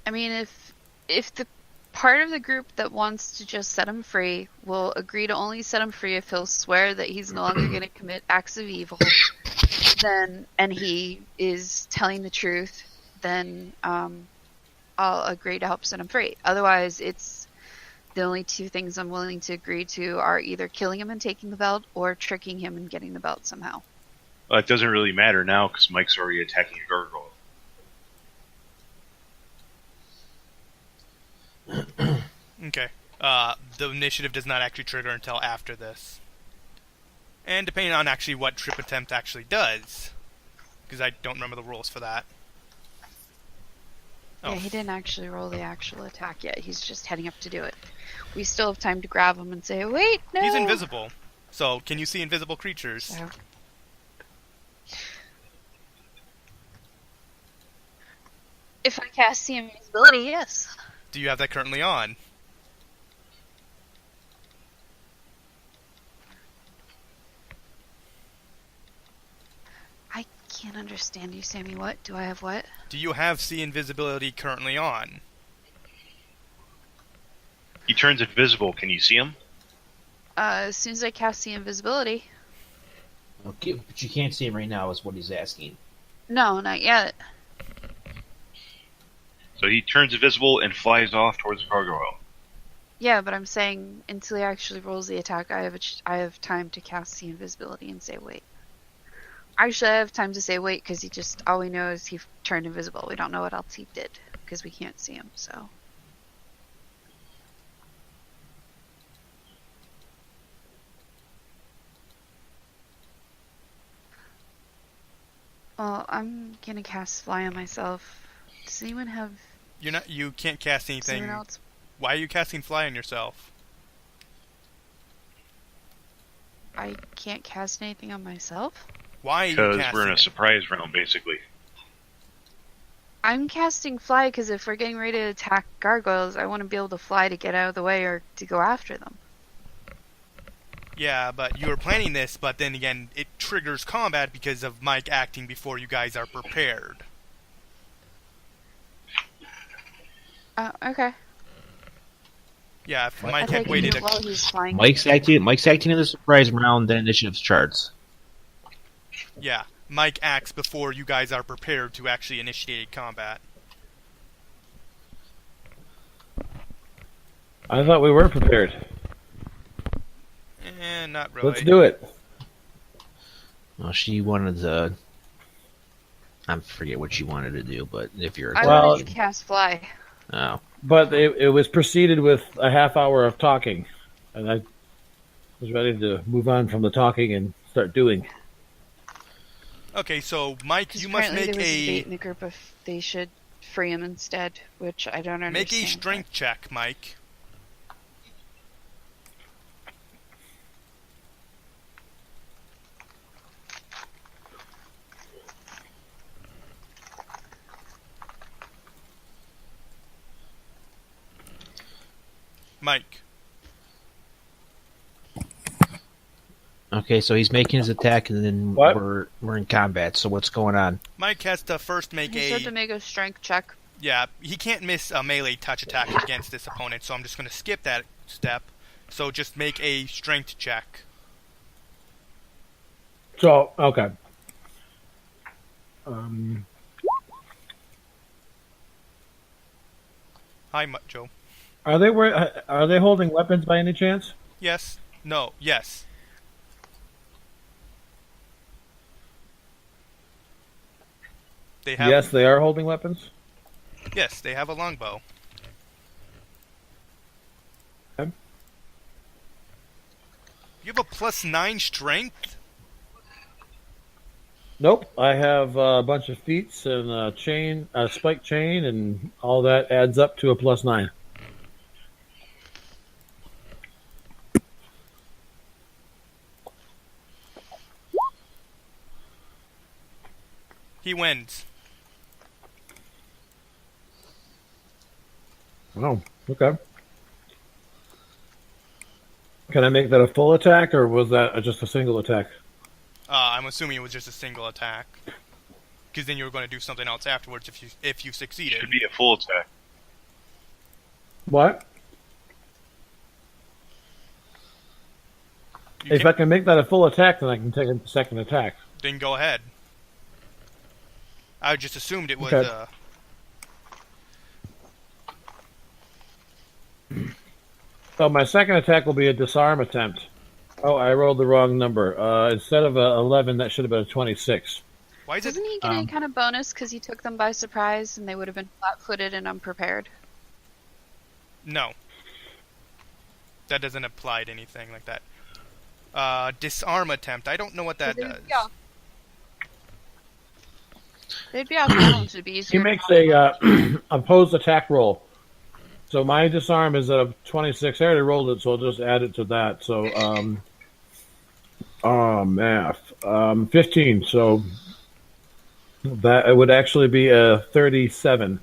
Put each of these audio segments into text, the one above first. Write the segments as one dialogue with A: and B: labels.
A: I mean, if the part of the group that wants to just set him free will agree to only set him free if he'll swear that he's no longer going to commit acts of evil, then and he is telling the truth, then I'll agree to help set him free. Otherwise, it's the only two things I'm willing to agree to are either killing him and taking the belt or tricking him and getting the belt somehow.
B: Well, it doesn't really matter now because Mike's already attacking a gargoyle.
C: Okay. The initiative does not actually trigger until after this. And depending on actually what trip attempt actually does, because I don't remember the rules for that.
A: Yeah, he didn't actually roll the actual attack yet. He's just heading up to do it. We still have time to grab him and say, wait, no!
C: He's invisible. So, can you see invisible creatures?
A: So. If I cast see invisibility, yes.
C: Do you have that currently on?
A: I can't understand you, Sammy. What? Do I have what?
C: Do you have see invisibility currently on?
B: He turns invisible. Can you see him?
A: As soon as I cast see invisibility.
D: Okay, but you can't see him right now, is what he's asking.
A: No, not yet.
B: So he turns invisible and flies off towards the gargoyle.
A: Yeah, but I'm saying until he actually rolls the attack, I have time to cast see invisibility and say wait. Actually, I have time to say wait because all we know is he turned invisible. We don't know what else he did because we can't see him. So. Well, I'm gonna cast fly on myself. Does anyone have?
C: You can't cast anything.
A: Someone else?
C: Why are you casting fly on yourself?
A: I can't cast anything on myself?
C: Why are you
B: Because
C: casting
B: we're in a
C: it?
B: surprise round, basically.
A: I'm casting fly because if we're getting ready to attack gargoyles, I want to be able to fly to get out of the way or to go after them.
C: Yeah, but you were planning this, but then again, it triggers combat because of Mike acting before you guys are prepared.
A: Okay.
C: Yeah, if
D: What?
C: Mike
A: I
C: had
A: thought
C: waited
A: you knew while he's flying.
D: Mike's acting in the surprise round, then initiative starts.
C: Yeah, Mike acts before you guys are prepared to actually initiate combat.
E: I thought we were prepared.
C: Not really.
E: Let's do it.
D: Well, she wanted to... I forget what she wanted to do, but if you're...
A: I
E: Well-
A: wanted to cast fly.
D: Oh.
E: But it was preceded with a half hour of talking. And I was ready to move on from the talking and start doing.
C: Okay, so Mike, you must
A: Apparently
C: make
A: there was a debate
C: a
A: in the group if they should free him instead, which I don't understand.
C: make a strength check, Mike. Mike.
D: Okay, so he's making his attack, and then
E: What?
D: we're in combat. So what's going on?
C: Mike has to first make
A: He said to make a strength check.
C: Yeah, he can't miss a melee touch attack against this opponent, so I'm just going to skip that step. So just make a strength check.
E: So, okay.
C: Hi, Joe.
E: Are they holding weapons by any chance?
C: Yes. No. Yes. They have.
E: Yes, they are holding weapons.
C: Yes, they have a longbow.
E: Okay.
C: You have a +9 strength.
E: Nope, I have a bunch of feats and a spike chain, and all that adds up to a +9.
C: He wins.
E: Oh, okay. Can I make that a full attack, or was that just a single attack?
C: I'm assuming it was just a single attack, because then you were going to do something else afterwards if you succeeded.
B: Should be a full attack.
E: What?
C: You
E: If
C: can,
E: I can make that a full attack, then I can take a second attack.
C: then go ahead. I just assumed it was.
E: Okay. So my second attack will be a disarm attempt. Oh, I rolled the wrong number. Instead of a 11, that should have been a 26.
C: Why is it?
A: Doesn't he get any kind of bonus because he took them by surprise and they would have been flat-footed and unprepared?
C: No. That doesn't apply to anything like that. Disarm attempt. I don't know what that does.
A: They'd be off balance. It'd be
E: He
A: easier.
E: makes a opposed attack roll. So my disarm is at a 26. I already rolled it, so I'll just add it to that. So, math. 15. So that it would actually be a 37.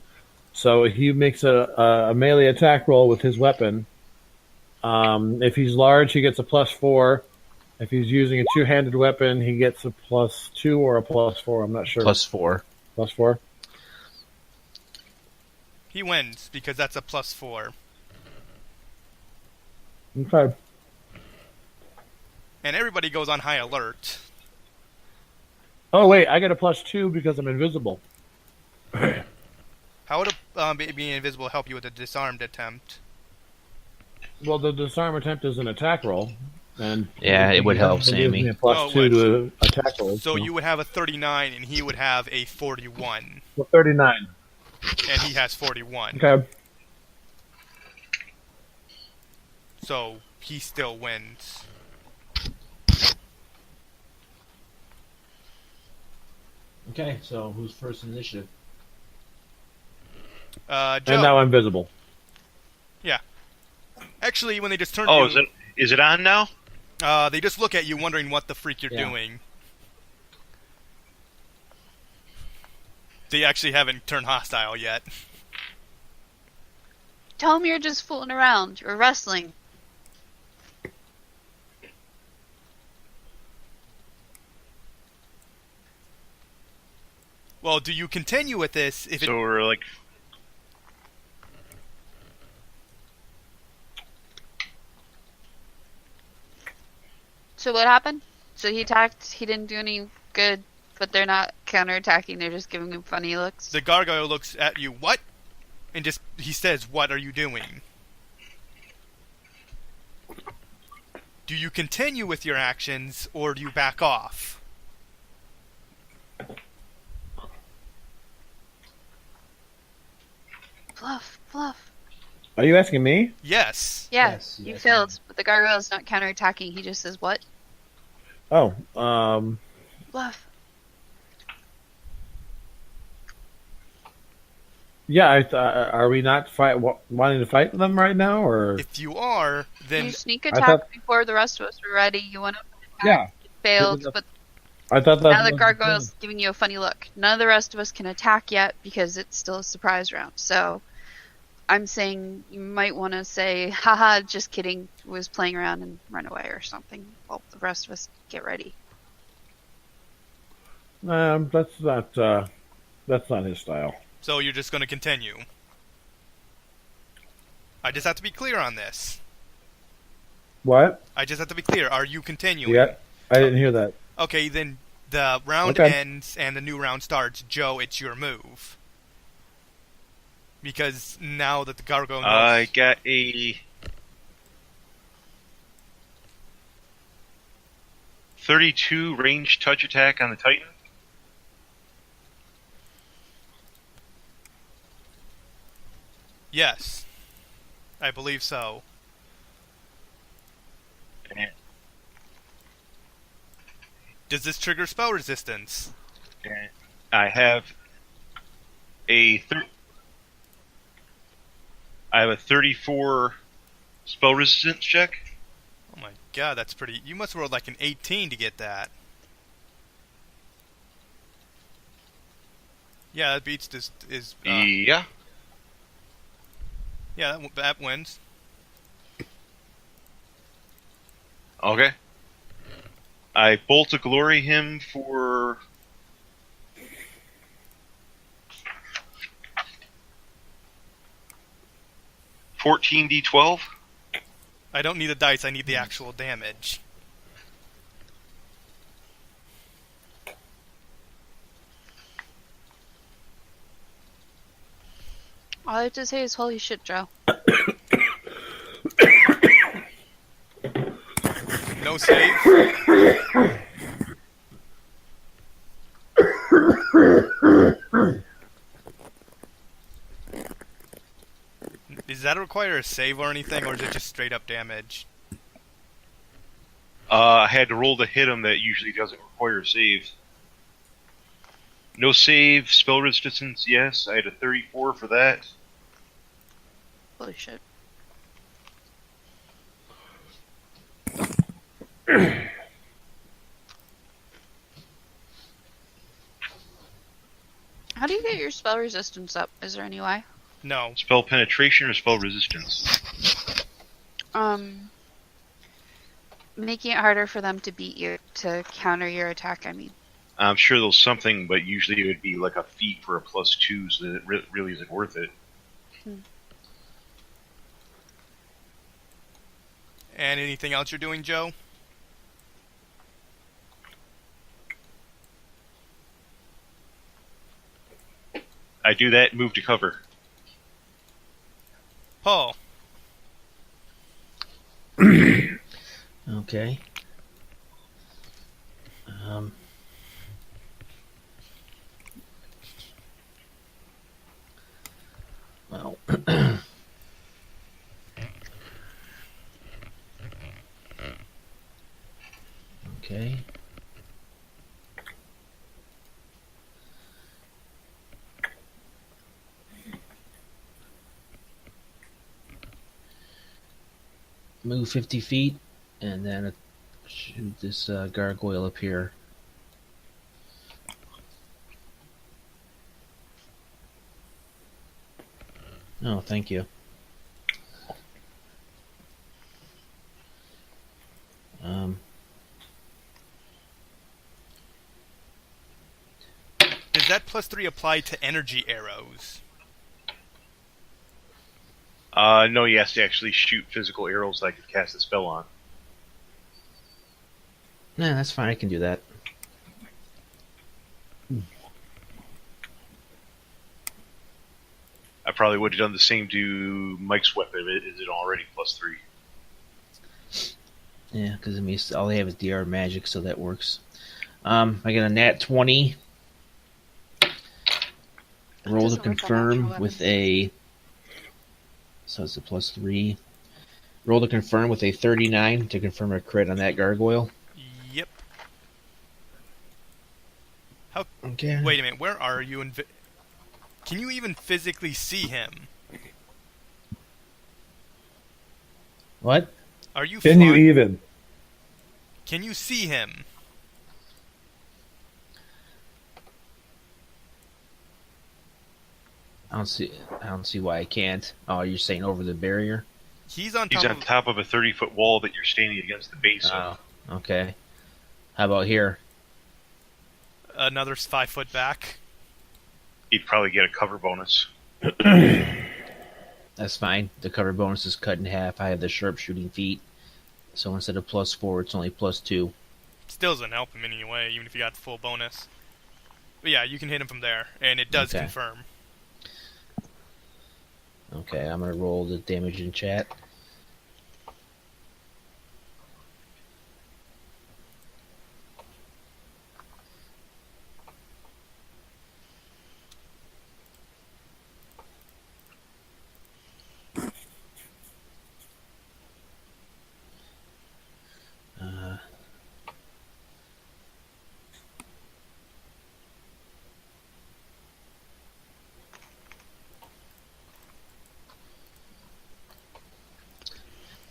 E: So he makes a melee attack roll with his weapon. If he's large, he gets a +4. If he's using a two-handed weapon, he gets a +2 or a +4. I'm not sure.
D: +4.
E: +4.
C: He wins because that's a +4.
E: Okay.
C: And everybody goes on high alert.
E: Oh wait, I get a +2 because I'm invisible.
C: How would being invisible help you with a disarmed attempt?
E: Well, the disarm attempt is an attack roll, and
D: Yeah, it would help
E: gives me
D: Sammy.
E: a +2 to attack roll.
C: So you would have a 39 and he would have a 41.
E: Well, 39.
C: And he has 41.
E: Okay.
C: So he still wins.
D: Okay, so who's first initiative?
C: Joe.
E: And now I'm visible.
C: Actually, when they just turn
B: Oh,
C: you,
B: is it on now?
C: they just look at you wondering what the freak you're
D: Yeah.
C: doing. They actually haven't turned hostile yet.
A: Tell him you're just fooling around. You're wrestling.
C: Well, do you continue with this if it...
B: So we're like,
A: So what happened? So he attacked. He didn't do any good, but they're not counterattacking. They're just giving him funny looks.
C: The gargoyle looks at you, what? And just, he says, what are you doing? Do you continue with your actions, or do you back off?
A: Bluff.
E: Are you asking me?
C: Yes.
A: Yeah,
D: Yes,
A: you
D: yes,
A: failed. But the gargoyle's not counterattacking. He just says what?
E: Oh,
A: Bluff.
E: yeah. Are we not wanting to fight them right now, or
C: If you are, then
A: You sneak
E: I
A: attack
E: thought-
A: before the rest of us were ready. You went up and attacked.
E: yeah?
A: You failed,
E: That's-
A: but
E: I thought that
A: now the gargoyle's giving you a funny look. None of the rest of us can attack yet because it's still a surprise round. So I'm saying you might want to say, haha, just kidding, was playing around and run away or something while the rest of us get ready.
E: That's not his style.
C: so you're just going to continue. I just have to be clear on this.
E: What?
C: I just have to be clear. Are you continuing?
E: Yeah, I didn't hear that.
C: Okay, then the round
E: Okay.
C: ends and the new round starts. Joe, it's your move. Because now that the gargoyle knows...
B: I got a 32 range touch attack on the Titan.
C: Yes. I believe so.
B: And,
C: Does this trigger spell resistance?
B: and I have I have a 34 spell resistance check.
C: Oh my god, that's pretty... You must have rolled like an 18 to get that. Yeah, that beats this...
B: Yeah.
C: Yeah, that wins.
B: Okay. I bolt to glory him for 14d12.
C: I don't need the dice, I need the actual damage.
A: All I have to say is holy shit, Joe.
C: No save. Does that require a save or anything, or is it just straight up damage?
B: I had to roll to hit him. That usually doesn't require a save. No save, spell resistance, yes. I had a 34 for that.
A: Holy shit. How do you get your spell resistance up? Is there any way?
C: No.
B: Spell penetration or spell resistance?
A: Making it harder for them to beat you, to counter your attack, I mean.
B: I'm sure there's something, but usually it would be like a feat for a +2, so that it really isn't worth it.
C: And anything else you're doing, Joe?
B: I do that, move to cover.
C: Paul.
D: Okay. Well. Okay. Move 50 feet, and then shoot this gargoyle up here. Oh, thank you.
C: Does that +3 apply to energy arrows?
B: No, he has to actually shoot physical arrows that I could cast a spell on.
D: Nah, that's fine. I can do that.
B: I probably would have done the same to Mike's weapon. Is it already +3?
D: Yeah, because I mean, all they have is DR magic, so that works. I get a nat 20. Roll to
A: doesn't work on
D: confirm
A: natural
D: with
A: weapons.
D: So it's a +3. Roll to confirm with a 39 to confirm a crit on that gargoyle.
C: Yep.
D: Okay.
C: Wait a minute, where are you? Can you even physically see him?
D: What?
C: Are you
E: Can you
C: flying?
E: even?
C: Can you see him?
D: I don't see why I can't. Oh, you're saying over the barrier?
C: He's on
B: He's
C: top
B: on
C: of...
B: top of a 30-foot wall that you're standing against the base of.
D: Oh, okay. How about here?
C: Another 5 foot back.
B: He'd probably get a cover bonus.
D: That's fine. The cover bonus is cut in half. I have the sharpshooting feat. So instead of +4, it's only +2.
C: Still doesn't help him in any way, even if you got the full bonus. But yeah, you can hit him from there, and it does
D: Okay.
C: confirm.
D: Okay, I'm going to roll the damage in chat.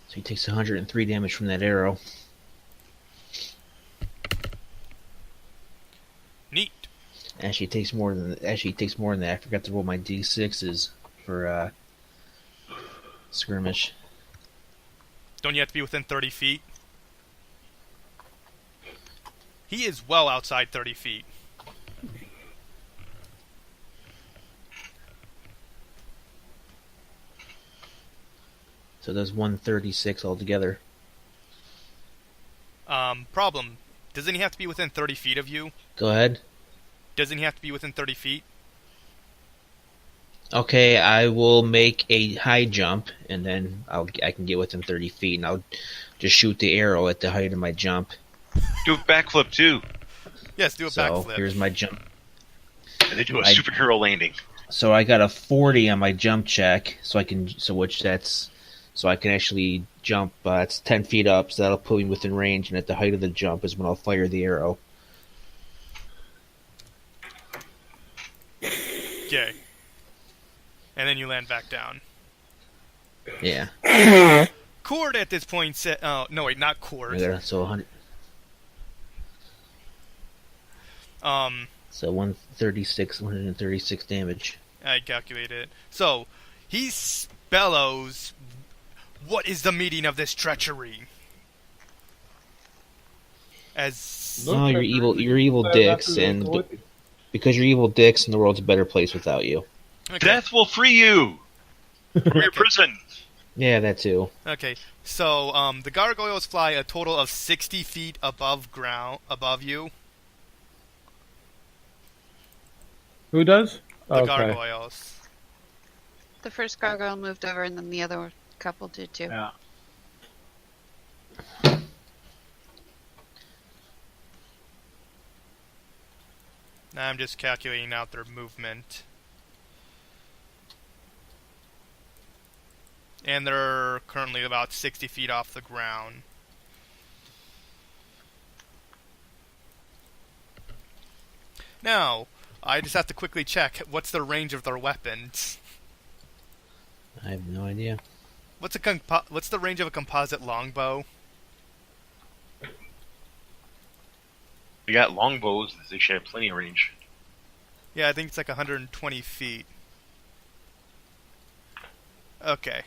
D: So he takes 103 damage from that arrow.
C: Neat.
D: Actually, it takes more than that. I forgot to roll my d6s for skirmish.
C: Don't you have to be within 30 feet? He is well outside 30 feet.
D: So there's 136 altogether.
C: Problem. Doesn't he have to be within 30 feet of you?
D: Go ahead.
C: Doesn't he have to be within 30 feet?
D: Okay, I will make a high jump, and then I can get within 30 feet, and I'll just shoot the arrow at the height of my jump.
B: Do a backflip too,
C: Yes, do a
D: So
C: backflip.
D: here's my jump.
B: and then do a superhero landing.
D: So I got a 40 on my jump check, so I can actually jump. It's 10 feet up, so that'll put me within range, and at the height of the jump is when I'll fire the arrow.
C: Okay. And then you land back down.
D: Yeah.
C: Cord at this point said... Oh, no, wait, not Cord.
D: So 100.
C: Um,
D: So 136 damage.
C: I calculated it. So, he bellows, "What is the meaning of this treachery?" As...
D: Oh, you're evil dicks, and because you're evil dicks, and the world's a better place without you.
C: Okay.
B: Death will free you from your prison.
D: Yeah, that too.
C: Okay, so the gargoyles fly a total of 60 feet above you.
E: Who does?
C: The gargoyles.
A: The first gargoyle moved over, and then the other couple did too.
E: Yeah.
C: Now I'm just calculating out their movement. And they're currently about 60 feet off the ground. Now, I just have to quickly check what's the range of their weapons.
D: I have no idea.
C: What's the range of a composite longbow?
B: We got longbows. They should have plenty of range.
C: Yeah, I think it's like 120 feet. Okay.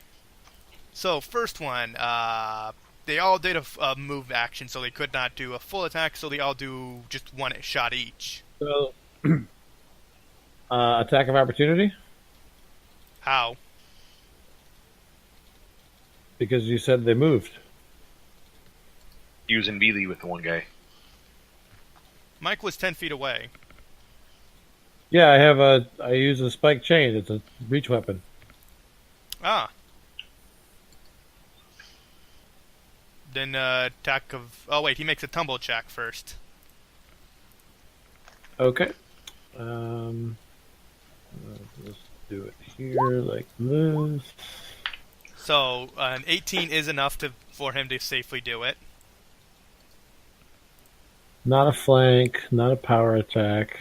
C: So, first one, they all did a move action, so they could not do a full attack, so they all do just one shot each.
E: So, attack of opportunity?
C: How?
E: Because you said they moved.
B: Using melee with the one guy.
C: Mike was 10 feet away.
E: Yeah, I use a spike chain. It's a reach weapon.
C: Ah. Then attack of... Oh, wait, he makes a tumble check first.
E: Okay. Let's do it here like this.
C: So, an 18 is enough for him to safely do it.
E: Not a flank, not a power attack.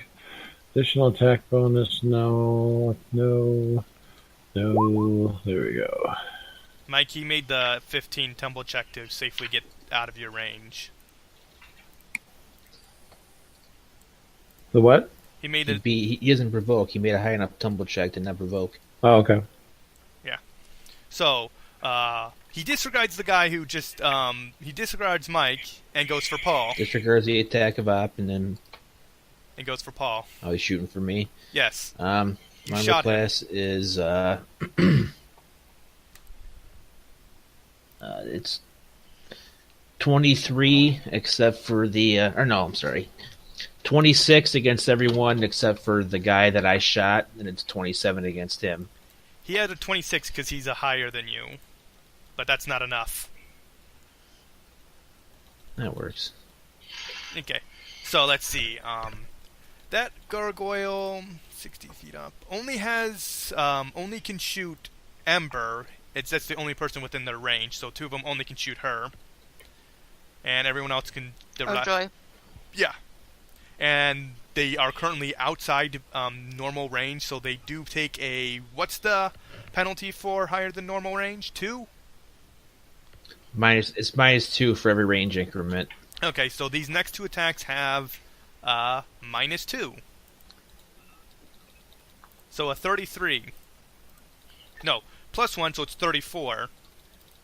E: Additional attack bonus, no. There we go.
C: Mike, he made the 15 tumble check to safely get out of your range.
E: The what?
C: He made it...
D: He doesn't provoke. He made a high enough tumble check to not provoke.
E: Oh, okay.
C: So, he disregards the guy who just, he disregards Mike and goes for Paul.
D: Disregards the attack of op, and then...
C: And goes for Paul.
D: Oh, he's shooting for me.
C: Yes.
D: My
C: shot him.
D: class is, it's 23, except for the, or no, I'm sorry. 26 against everyone except for the guy that I shot, and it's 27 against him.
C: He had a 26 because he's a higher than you. But that's not enough.
D: That works.
C: Okay. So, let's see. That gargoyle, 60 feet up, only can shoot Ember. That's the only person within their range, so two of them only can shoot her. And everyone else can...
A: Joy.
C: Yeah. And they are currently outside normal range, so they do take a... What's the penalty for higher than normal range? 2?
D: It's -2 for every range increment.
C: Okay, so these next two attacks have -2. So a 33. No, +1, so it's 34.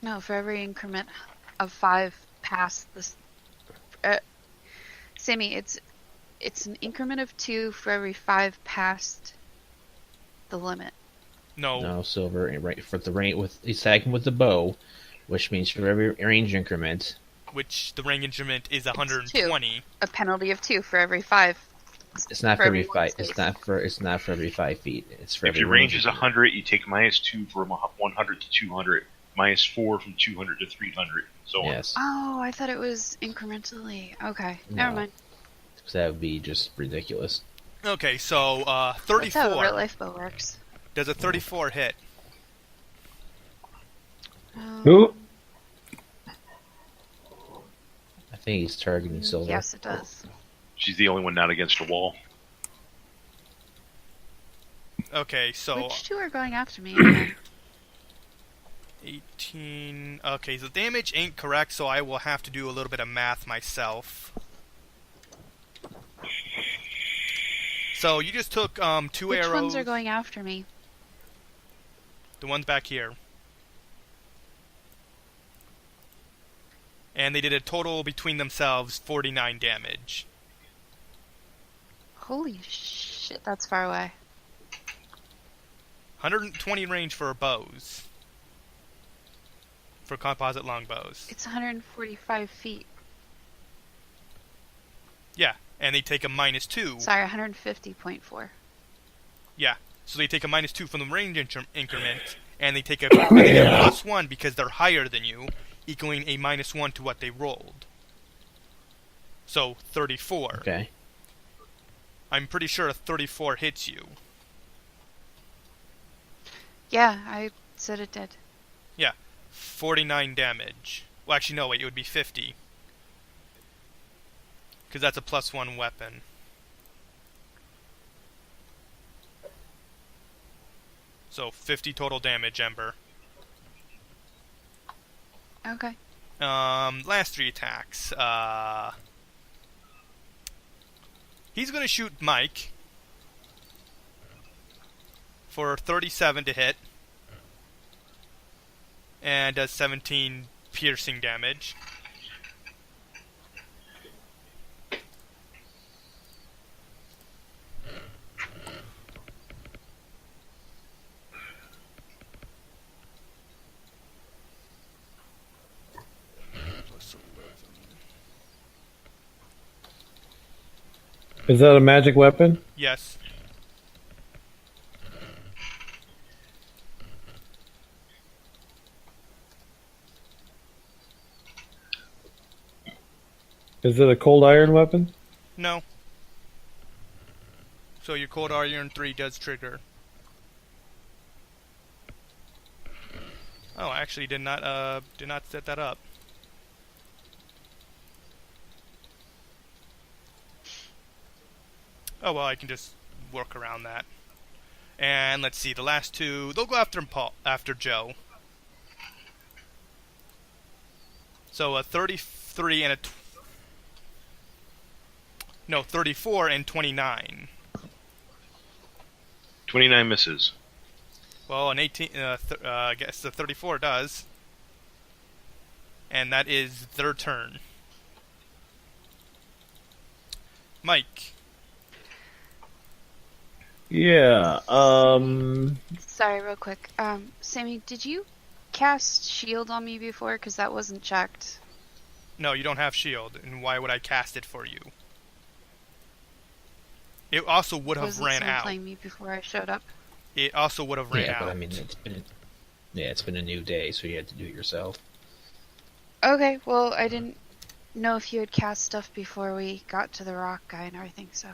A: No, for every increment of 5 past this. Sammy, it's an increment of 2 for every 5 past the limit.
C: No.
D: No silver. And right for the range with he's attacking with the bow, which means for every range increment.
C: Which the range increment is
A: It's
C: 120.
A: A penalty of 2 for every 5.
D: It's not
A: For
D: for every
A: every one
D: 5.
A: space.
D: It's not for every 5 feet. It's for
B: If
D: every
B: your range is
D: increment.
B: 100, you take -2 from 100 to 200, -4 from 200 to 300, so on.
D: Yes.
A: Oh, I thought it was incrementally. Okay, never
D: No.
A: mind.
D: Because that would be just ridiculous.
C: Okay, so
A: That's how a
C: 34.
A: real life bow works.
C: Does a 34 hit?
E: Who?
D: I think he's targeting silver.
A: Yes, it does.
B: She's the only one not against a wall.
C: Okay, so
A: Which 2 are going after me again?
C: 18. Okay, so damage ain't correct, so I will have to do a little bit of math myself. So you just took 2
A: Which
C: arrows.
A: ones are going after me?
C: The ones back here. And they did a total between themselves 49 damage.
A: Holy shit, that's far away.
C: 120 range for bows. For composite longbows.
A: It's 145 feet.
C: Yeah, and they take a -2.
A: Sorry, 150.4.
C: Yeah, so they take a -2 from the range increment, and they take a +1 because they're higher than you, equaling a -1 to what they rolled. So 34.
D: Okay.
C: I'm pretty sure a 34 hits you.
A: Yeah, I said it did.
C: 49 damage. Well, actually, no, wait, it would be 50. Because that's a +1 weapon. So 50 total damage, Ember.
A: Okay.
C: Last 3 attacks. He's gonna shoot Mike for 37 to hit. And does 17 piercing damage.
E: Is that a magic weapon?
C: Yes.
E: Is it a cold iron weapon?
C: No. So your Cold Iron 3 does trigger. Oh, I actually did not set that up. Oh well, I can just work around that. And let's see, the last 2, they'll go after after Joe. So a 33 and a 34 and 29.
B: 29 misses.
C: Well, an 18. I guess the 34 does, and that is their turn. Mike.
E: Yeah.
A: Sorry, real quick. Sammy, did you cast shield on me before? Because that wasn't checked.
C: No, you don't have shield, and why would I cast it for you? It also would have
A: Wasn't
C: ran
A: someone
C: out.
A: playing me before I showed up?
C: It also would have ran
D: Yeah,
C: out.
D: but I mean, it's been a new day, so you had to do it yourself.
A: Okay, well, I didn't know if you had cast stuff before we got to the rock guy and everything, so...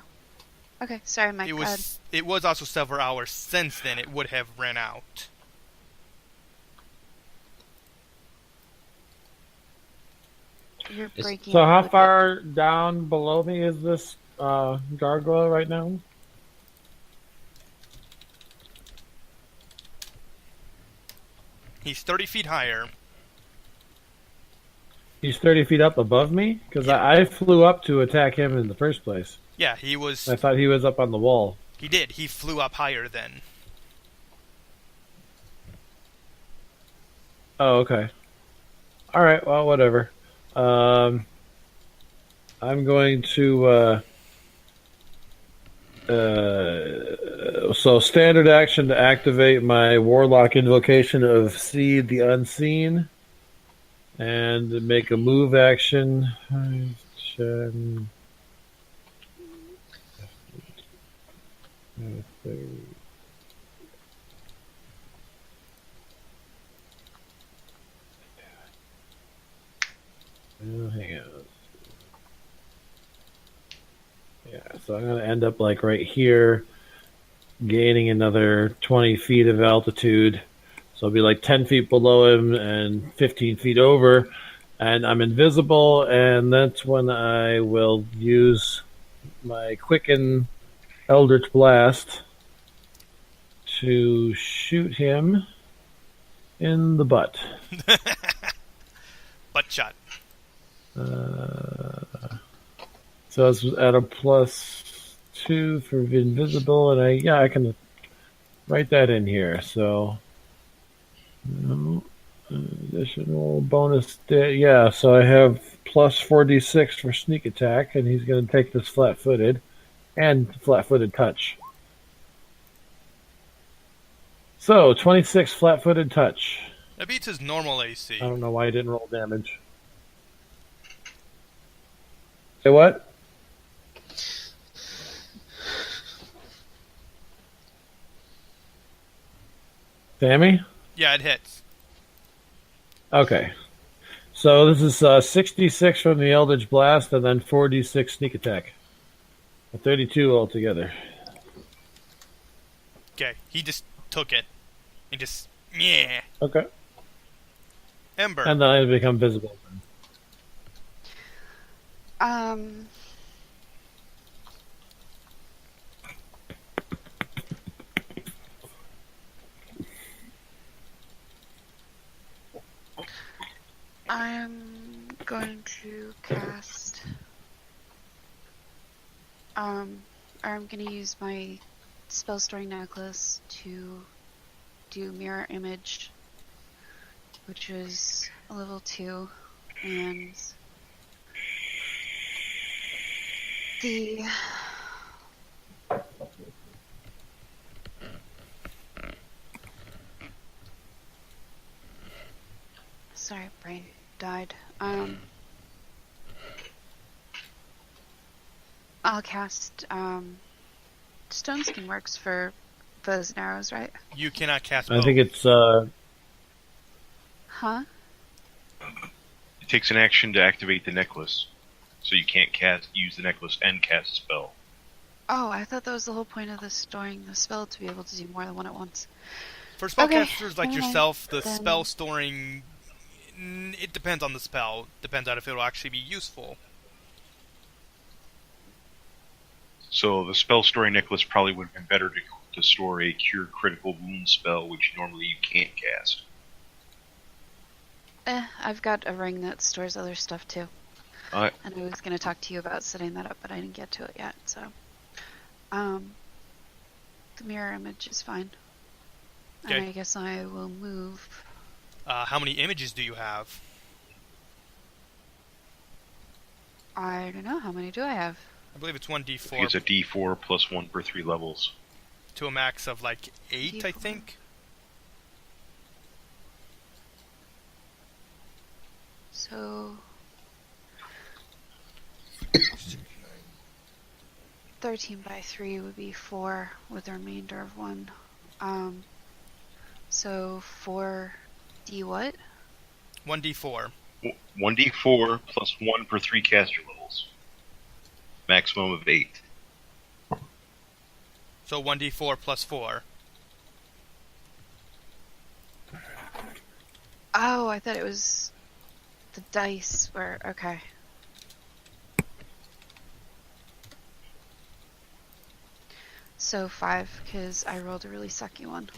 A: Okay, sorry, Mike.
C: It was also several hours since then. It would have ran out.
A: You're breaking
E: So
A: up
E: how
A: a bit.
E: far down below me is this gargoyle right now?
C: He's 30 feet higher.
E: He's 30 feet up above me? Because
C: Yeah.
E: I flew up to attack him in the first place.
C: Yeah, he was.
E: I thought he was up on the wall.
C: He did. He flew up higher then.
E: Oh, okay. All right. Well, whatever. I'm going to So standard action to activate my Warlock invocation of Seed the Unseen, and make a move action. Hang on. Yeah, so I'm going to end up like right here, gaining another 20 feet of altitude. So I'll be like 10 feet below him and 15 feet over. And I'm invisible, and that's when I will use my Quicken Eldritch Blast to shoot him in the butt.
C: Butt shot.
E: So it's at a +2 for invisible, and I can write that in here. So additional bonus. Yeah, so I have +4d6 for sneak attack, and he's going to take this flat-footed and flat-footed touch. So 26 flat-footed touch.
C: That beats his normal AC.
E: I don't know why I didn't roll damage. Say what? Sammy?
C: Yeah, it hits.
E: Okay. So this is 66 from the Eldritch Blast, and then 4d6 sneak attack. 32 altogether.
C: Okay, he just took it. And just, yeah.
E: Okay.
C: Ember.
E: And then I become visible.
A: I'm going to cast. I'm going to use my spell storing necklace to do mirror image, which is a level 2, and the sorry, brain died. I'll cast Stone Skin works for bows and arrows, right?
C: You cannot cast
E: I
C: both.
E: think it's
A: Huh?
B: It takes an action to activate the necklace, so you can't use the necklace and cast a spell.
A: Oh, I thought that was the whole point of the storing the spell, to be able to do more than one at once.
C: For
A: Okay,
C: spellcasters like
A: never mind.
C: yourself, the
A: Then-
C: spell storing... It depends on the spell. Depends on if it will actually be useful.
B: So the spell storing necklace probably would have been better to store a cure critical wound spell, which normally you can't cast.
A: I've got a ring that stores other stuff too.
B: Alright.
A: And I was going to talk to you about setting that up, but I didn't get to it yet, so. The mirror image is fine.
C: Okay.
A: And I guess I will move.
C: How many images do you have?
A: I don't know, how many do I have?
C: I believe it's
B: I think
C: 1d4
B: it's a D4 plus 1 per 3 levels.
C: to a max of like 8, I
A: D4.
C: think.
A: So 13 by 3 would be 4 with the remainder of 1. So 4d what?
C: 1d4.
B: 1d4 plus 1 per 3 caster levels. Maximum of 8.
C: So 1d4 plus 4.
A: Oh, I thought it was the dice were okay. So 5, because I rolled a really sucky one.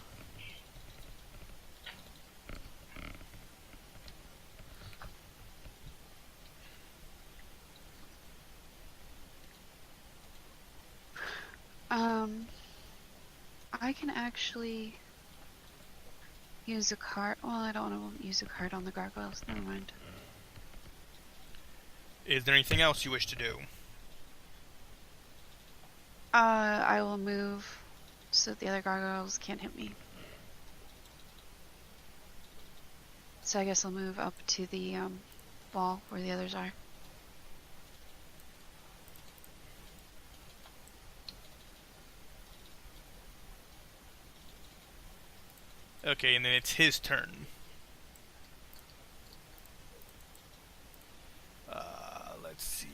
A: I can actually use a card. Well, I don't want to use a card on the gargoyles. Never mind.
C: Is there anything else you wish to do?
A: I will move so the other gargoyles can't hit me. So I guess I'll move up to the wall where the others are.
C: Okay, and then it's his turn. Let's see.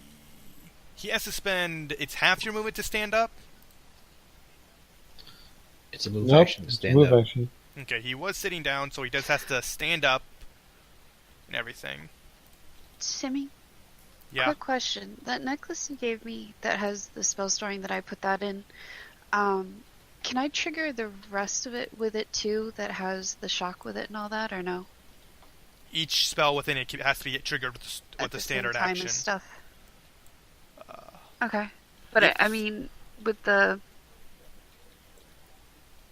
C: He has to spend. It's half your movement to stand up.
D: It's a move
E: Nope,
D: action to
E: it's
D: stand
E: move
D: up.
E: action.
C: Okay, he was sitting down, so he does have to stand up and everything.
A: Timmy,
C: Yeah.
A: quick question. That necklace you gave me that has the spell storing that I put that in, can I trigger the rest of it with it too that has the shock with it and all that, or no?
C: Each spell within it has to be triggered with
A: At
C: the
A: the
C: standard
A: same time
C: action.
A: as stuff. Okay. But
C: if-
A: I mean, with the...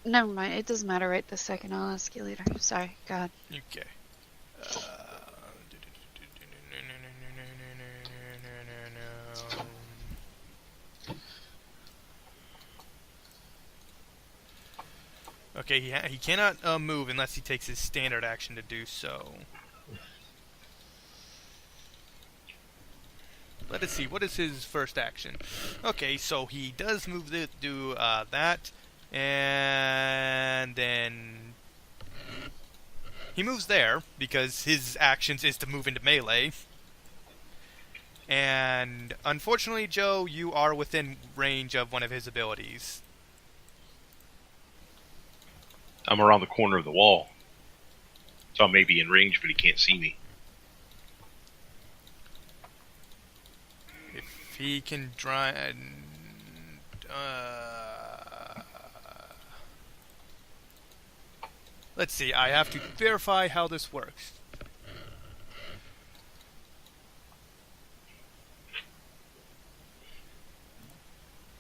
A: Never mind, it doesn't matter right this second. I'll ask you later. Sorry, God.
C: Okay. Okay, he cannot move unless he takes his standard action to do so. Let us see, what is his first action? Okay, so he does move to do that, and then he moves there because his actions is to move into melee. And unfortunately, Joe, you are within range of one of his abilities.
B: I'm around the corner of the wall. So I may be in range, but he can't see me.
C: If he can drive... let's see, I have to verify how this works.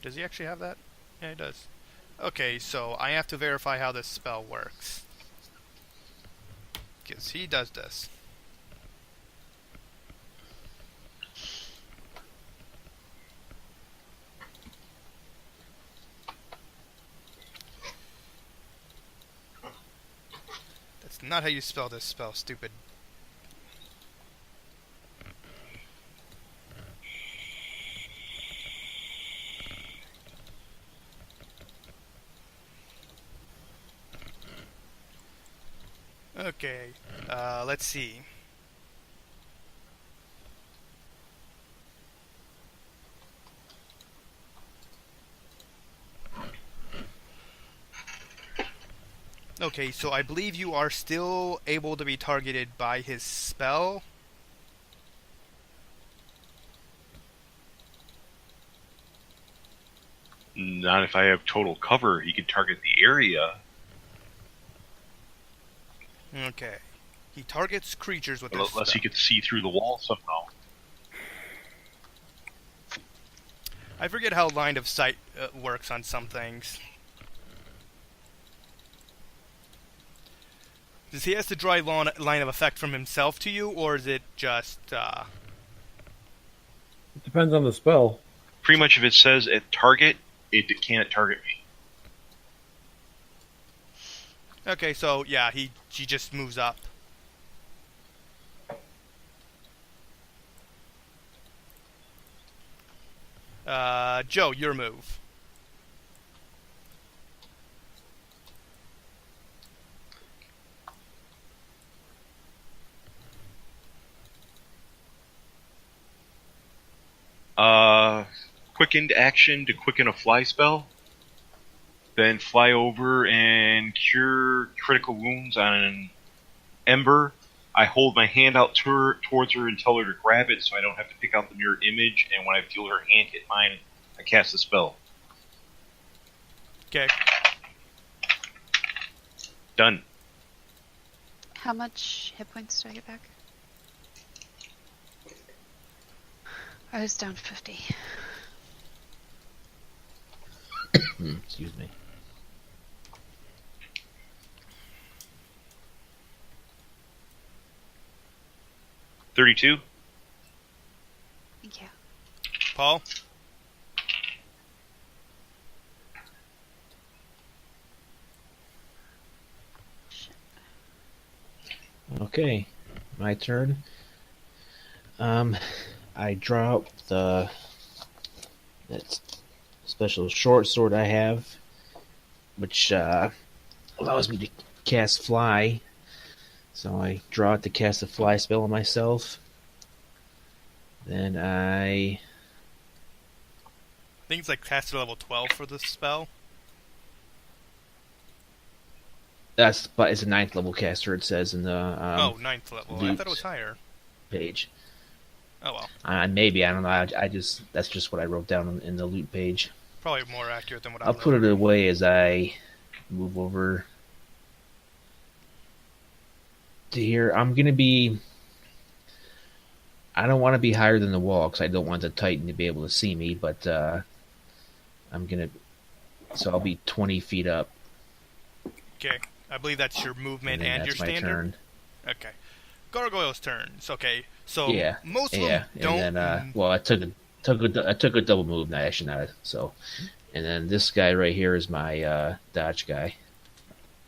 C: Does he actually have that? Yeah, he does. Okay, so I have to verify how this spell works. Because he does this. That's not how you spell this spell, stupid. Okay, let's see. Okay, so I believe you are still able to be targeted by his spell.
B: Not if I have total cover. He can target the area.
C: Okay. He targets creatures with this
B: Unless he
C: spell.
B: could see through the wall somehow.
C: I forget how line of sight works on some things. Does he have to draw a line of effect from himself to you, or is it just...
E: It depends on the spell.
B: Pretty much if it says at target, it can't target me.
C: Okay, so yeah, he just moves up. Joe, your move.
B: Quickened action to quicken a fly spell. Then fly over and cure critical wounds on an ember. I hold my hand out towards her and tell her to grab it so I don't have to pick out the mirror image, and when I feel her hand hit mine, I cast the spell.
C: Okay.
B: Done.
A: How much hit points do I get back? I was down 50.
D: Excuse me.
B: $32.
A: Thank you.
C: Paul?
D: Okay, my turn. I draw up the that special short sword I have, which allows me to cast fly. So I draw it to cast a fly spell on myself. Then I
C: think it's like caster level 12 for this spell.
D: it's a 9th level caster. It says in the
C: 9th level. I thought it was higher.
D: Page.
C: Oh well.
D: Maybe I don't know. I just that's just what I wrote down in the loot page.
C: Probably more accurate than what
D: I'll put it away as I move over to here. I'm gonna be. I don't want to be higher than the wall because I don't want the Titan to be able to see me. But I'm gonna. So I'll be 20 feet up.
C: Okay, I believe that's your movement and your standard.
D: Turn.
C: Okay, Gargoyle's turns. Okay, so
D: yeah,
C: most of them don't.
D: And then I took a double move. Not actually not so. And then this guy right here is my dodge guy.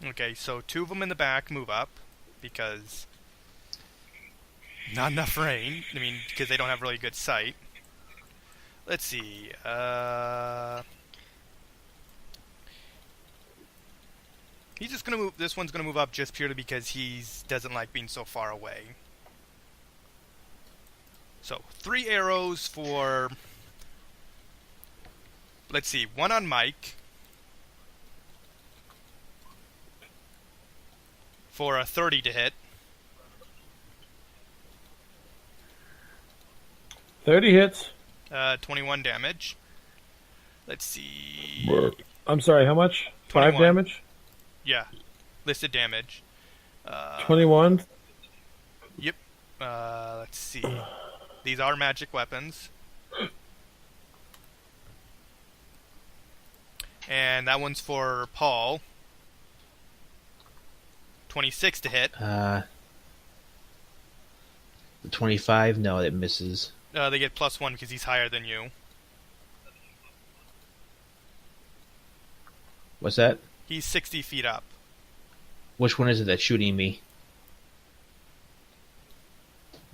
C: Okay, so 2 of them in the back move up because not enough rain. I mean, because they don't have really good sight. Let's see. He's just gonna move. This one's gonna move up just purely because he doesn't like being so far away. So 3 arrows for. Let's see. 1 on Mike. For a 30 to hit.
E: 30 hits.
C: 21 damage. Let's see.
E: I'm sorry, how much?
C: 21.
E: 5 damage?
C: Yeah. Listed damage.
E: 21?
C: Yep. Let's see. These are magic weapons. And that one's for Paul. 26 to hit.
D: 25? No, it misses.
C: They get +1 because he's higher than you.
D: What's that?
C: He's 60 feet up.
D: Which one is it that's shooting me?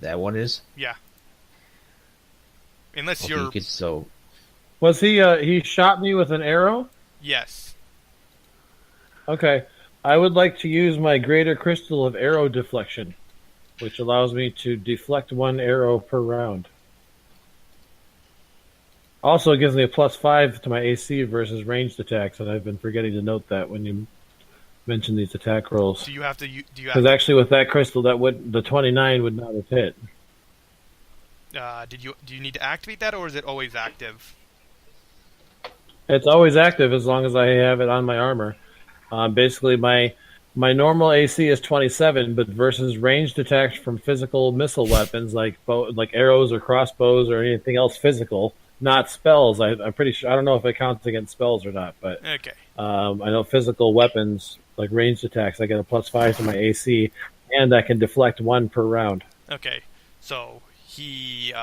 D: That one is?
C: Yeah. Unless
D: okay,
C: you're...
D: So...
E: Was he shot me with an arrow?
C: Yes.
E: Okay. I would like to use my greater crystal of arrow deflection, which allows me to deflect 1 arrow per round. Also, it gives me a +5 to my AC versus ranged attacks, and I've been forgetting to note that when you mention these attack rolls.
C: Do you have to?
E: Because actually, with that crystal, the 29 would not have hit.
C: Do you need to activate that, or is it always active?
E: It's always active as long as I have it on my armor. Basically, my normal AC is 27, but versus ranged attacks from physical missile weapons like arrows or crossbows or anything else physical, not spells. I'm pretty sure. I don't know if it counts against spells or not, but
C: okay.
E: I know physical weapons like ranged attacks. I get a +5 to my AC, and I can deflect 1 per round.
C: Okay, so he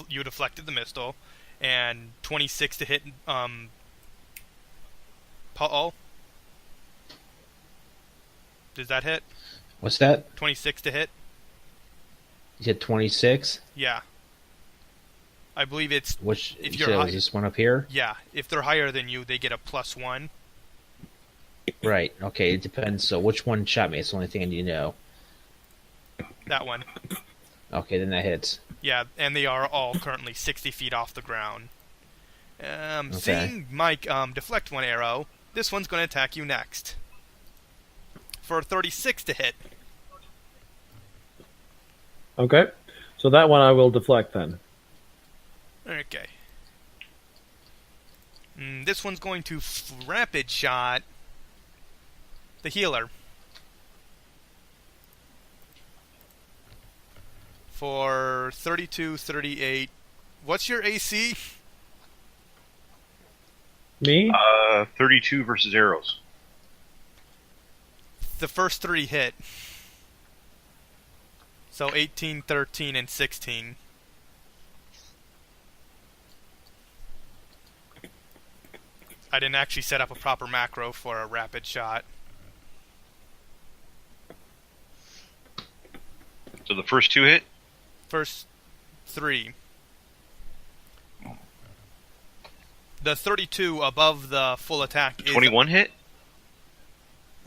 C: you deflected the missile, and 26 to hit. Paul. Does that hit?
D: What's that?
C: 26 to hit.
D: You said 26?
C: Yeah. I believe it's...
D: Which,
C: if you're
D: is this one up here?
C: Yeah. If they're higher than you, they get a +1.
D: Right. Okay, it depends. So which one shot me? It's the only thing I need to know.
C: That one.
D: Okay, then that hits.
C: Yeah, and they are all currently 60 feet off the ground.
D: Okay.
C: Seeing Mike deflect 1 arrow, this one's going to attack you next. For 36 to hit.
E: Okay. So that one I will deflect then.
C: Okay. This one's going to rapid shot the healer. For 32, 38. What's your AC?
E: Me?
B: 32 versus arrows.
C: The first 3 hit. So 18, 13, and 16. I didn't actually set up a proper macro for a rapid shot.
B: So the first 2 hit?
C: First 3. The 32 above the full attack is...
B: 21 hit?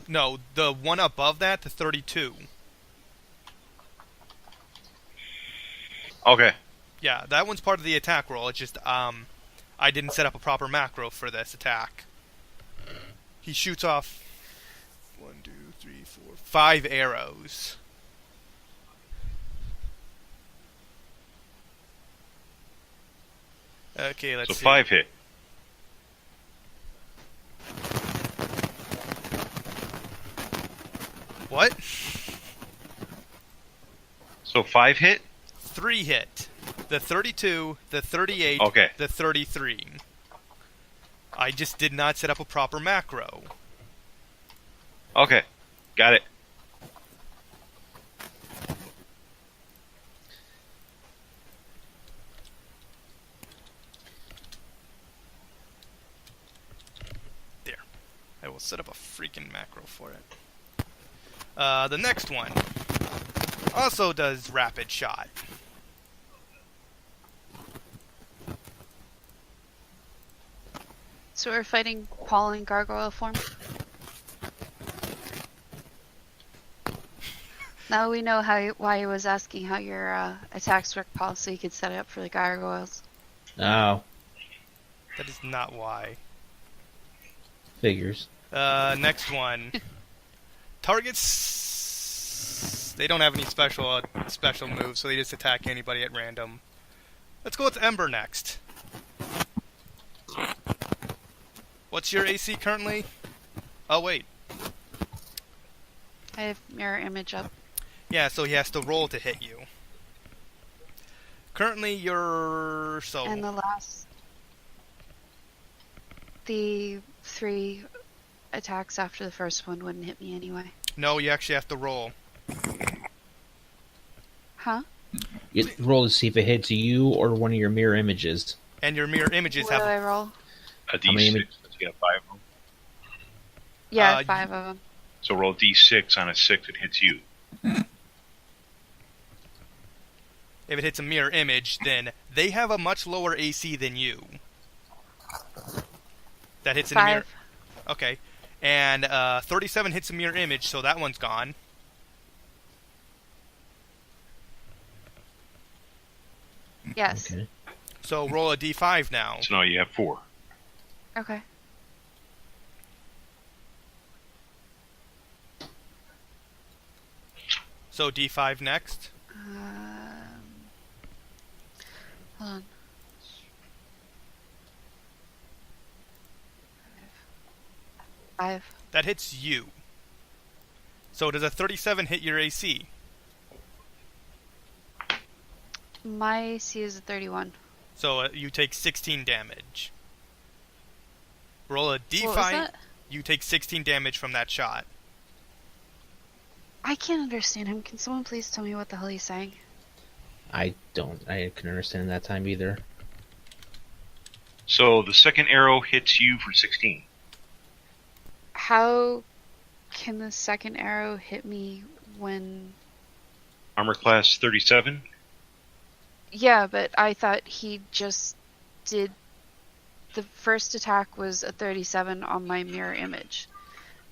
C: No, the one above that, the 32.
B: Okay.
C: Yeah, that one's part of the attack roll. It's just, I didn't set up a proper macro for this attack. He shoots off 1, 2, 3, 4, 5 arrows. Okay, let's
B: So
C: see.
B: 5 hit.
C: What?
B: So 5 hit?
C: 3 hit. The 32, the 38,
B: Okay.
C: the 33. I just did not set up a proper macro.
B: Okay. Got it.
C: There. I will set up a freaking macro for it. The next one also does rapid shot.
A: So we're fighting Paul in gargoyle form? Now we know why he was asking how your attacks work, Paul, so you could set it up for the gargoyles.
D: Oh,
C: That is not why.
D: figures.
C: Next one. Targets. They don't have any special moves, so they just attack anybody at random. Let's go with Ember next. What's your AC currently? Oh wait.
A: I have mirror image up.
C: Yeah, so he has to roll to hit you. Currently, you're
A: And the 3 attacks after the first one wouldn't hit me anyway.
C: No, you actually have to roll.
A: Huh?
D: You roll to see if it hits you or one of your mirror images.
C: And your mirror images
A: What do I
C: have.
A: roll?
B: A
D: How many
B: D6. Let's get 5 of them.
A: Yeah,
C: Uh,
A: 5 of them.
B: So roll D6 on a 6, it hits you.
C: If it hits a mirror image, then they have a much lower AC than you. That hits in a mirror.
A: 5.
C: Okay. And 37 hits a mirror image, so that one's gone.
A: Yes.
D: Okay.
C: So roll a d5 now.
B: So now you have 4.
A: Okay.
C: So d5 next.
A: Hold on. 5.
C: That hits you. So does a 37 hit your AC?
A: My AC is a 31.
C: So you take 16 damage. Roll a d5.
A: What was that?
C: You take 16 damage from that shot.
A: I can't understand him. Can someone please tell me what the hell he's saying?
D: I couldn't understand that time either.
B: So the second arrow hits you for 16.
A: How can the second arrow hit me when...
B: Armor class 37.
A: Yeah, but I thought he just did... The first attack was a 37 on my mirror image.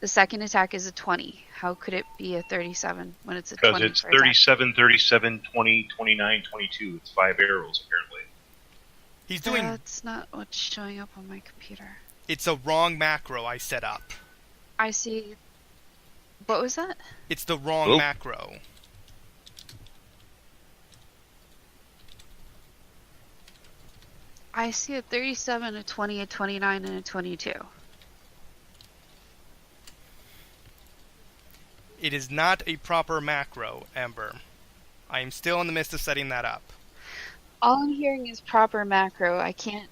A: The second attack is a 20. How could it be a 37 when it's a 20?
B: Because it's
A: per attack?
B: 37, 37, 20, 29, 22. It's 5 arrows, apparently.
C: He's doing...
A: That's not what's showing up on my computer.
C: It's a wrong macro I set up.
A: I see... What was that?
C: It's the wrong
B: Oh.
C: macro.
A: I see a 37, a 20, a 29, and a 22.
C: It is not a proper macro, Ember. I am still in the midst of setting that up.
A: All I'm hearing is proper macro. I can't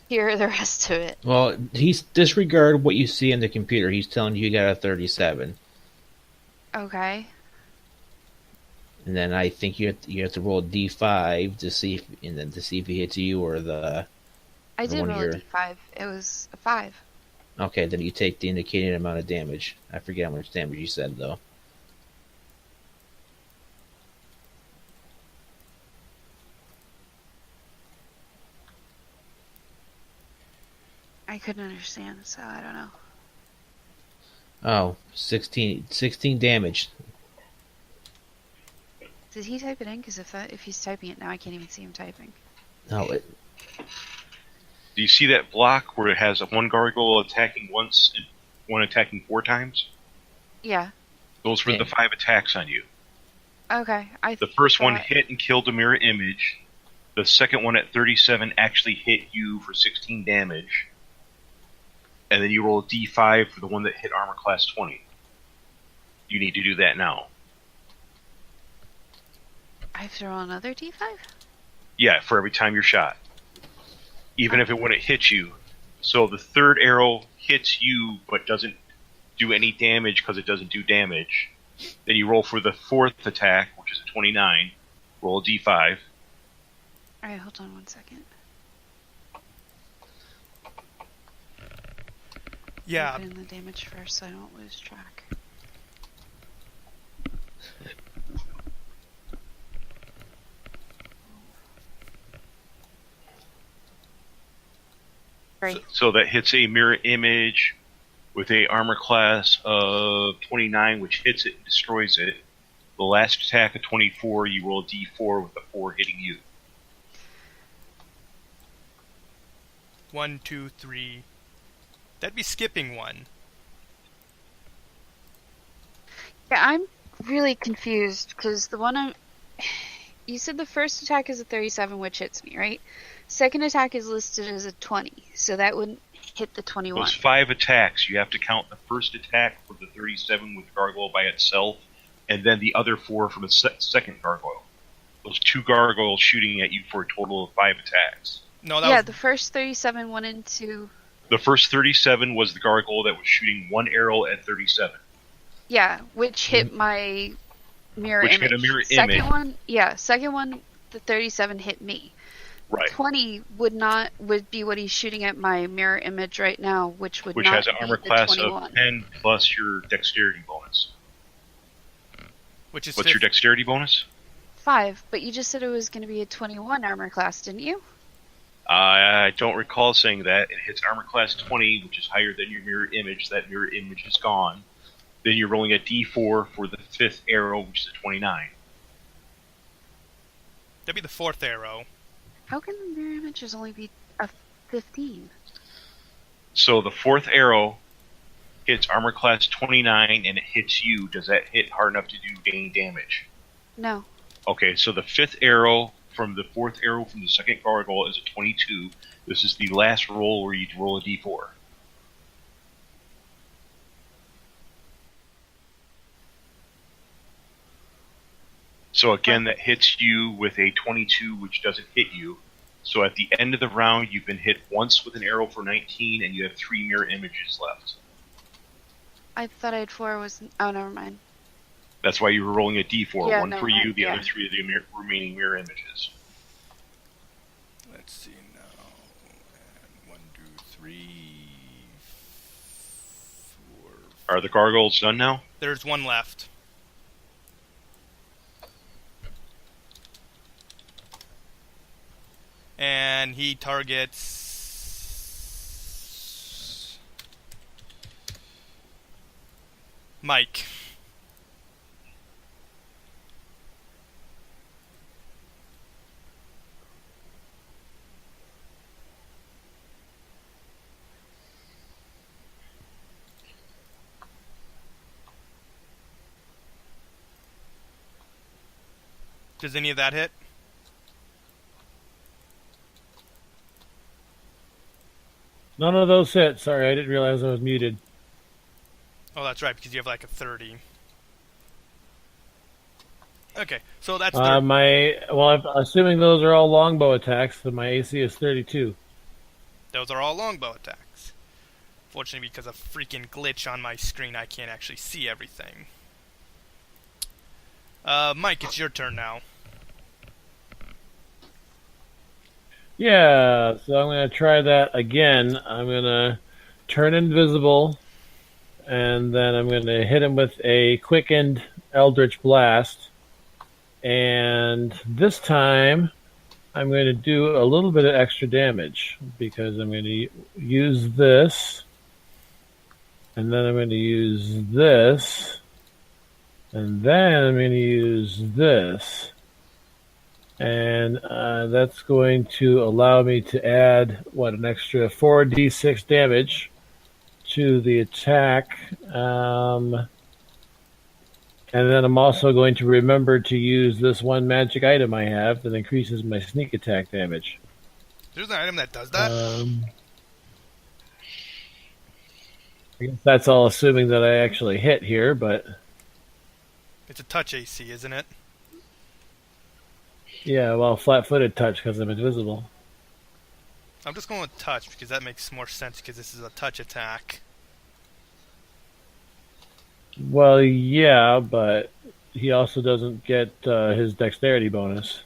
A: hear the rest of it.
D: Well, he's disregard what you see in the computer. He's telling you got a 37,
A: Okay.
D: and then I think you have to roll a d5 to see if he hits you or the.
A: I
D: The
A: did
D: one
A: roll a
D: here.
A: d5. It was a 5.
D: Okay, then you take the indicated amount of damage. I forget how much damage you said though.
A: couldn't understand, so I don't know.
D: Oh, 16 damage.
A: Did he type it in? Because if he's typing it now, I can't even see him typing.
D: No,
B: Do you see that block where it has one gargoyle attacking once and one attacking 4 times?
A: Yeah.
B: Those were the 5 attacks on you.
A: Okay.
B: The first one hit and killed a mirror image. The second one at 37 actually hit you for 16 damage. And then you roll a d5 for the one that hit armor class 20. You need to do that now.
A: I have to roll another d5?
B: Yeah, for every time you're shot. Even if it wouldn't hit you. So the third arrow hits you but doesn't do any damage because it doesn't do damage. Then you roll for the fourth attack, which is a 29. Roll a d5.
A: Alright, hold on one second.
C: Yeah.
A: I'll put in the damage first so I don't lose track. Right.
B: So that hits a mirror image with a armor class of 29, which hits it and destroys it. The last attack of 24, you roll a d4 with the 4 hitting you.
C: 1, 2, 3. That'd be skipping 1.
A: Yeah, I'm really confused because the one you said the first attack is a 37, which hits me, right? Second attack is listed as a 20, so that wouldn't hit the 21.
B: Those 5 attacks, you have to count the first attack for the 37 with the gargoyle by itself, and then the other 4 from the second gargoyle. Those 2 gargoyles shooting at you for a total of 5 attacks.
C: No, that
A: Yeah,
C: was...
A: the first 37 went into...
B: The first 37 was the gargoyle that was shooting 1 arrow at 37.
A: Yeah, which hit my mirror
B: Which
A: image.
B: hit a mirror
A: second
B: image.
A: one, yeah, second one, the 37 hit me.
B: Right.
A: 20 would be what he's shooting at my mirror image right now, which would
B: Which
A: not
B: has an
A: be
B: armor
A: the
B: class
A: 21.
B: of 10 plus your dexterity bonus.
C: Which is
B: What's your dexterity bonus?
A: 5, but you just said it was going to be a 21 armor class, didn't you?
B: I don't recall saying that. It hits armor class 20, which is higher than your mirror image. That mirror image is gone. Then you're rolling a d4 for the 5th arrow, which is a 29.
C: That'd be the 4th arrow.
A: How can the mirror images only be a 15?
B: So the 4th arrow hits armor class 29 and it hits you. Does that hit hard enough to do any damage?
A: No.
B: Okay, so the 5th arrow from the 4th arrow from the second gargoyle is a 22. This is the last roll where you roll a d4. So again, that hits you with a 22, which doesn't hit you. So at the end of the round, you've been hit once with an arrow for 19, and you have 3 mirror images left.
A: I thought I had 4 was... Oh, never mind.
B: That's why you were rolling a d4.
A: Yeah,
B: One
A: never
B: for you,
A: mind,
B: the
A: yeah.
B: other 3 of the remaining mirror images.
C: Let's see now. And 1, 2, 3, 4.
B: Are the gargoyles done now?
C: There's 1 left. And he targets Mike. Does any of that hit?
E: None of those hit. Sorry, I didn't realize I was muted.
C: Oh, that's right, because you have like a 30. Okay, so that's
E: I'm assuming those are all longbow attacks, then my AC is 32.
C: those are all longbow attacks. Fortunately, because of freaking glitch on my screen, I can't actually see everything. Mike, it's your turn now.
E: Yeah, so I'm going to try that again. I'm going to turn invisible, and then I'm going to hit him with a quickened Eldritch Blast. And this time, I'm going to do a little bit of extra damage because I'm going to use this, and then I'm going to use this, and then I'm going to use this. And that's going to allow me to add, an extra 4d6 damage to the attack. And then I'm also going to remember to use this one magic item I have that increases my sneak attack damage.
C: There's an item that does that?
E: I guess that's all assuming that I actually hit here, but...
C: It's a touch AC, isn't it?
E: Yeah, well, flat-footed touch because I'm invisible.
C: I'm just going with touch because that makes more sense because this is a touch attack.
E: Well, yeah, but he also doesn't get his dexterity bonus.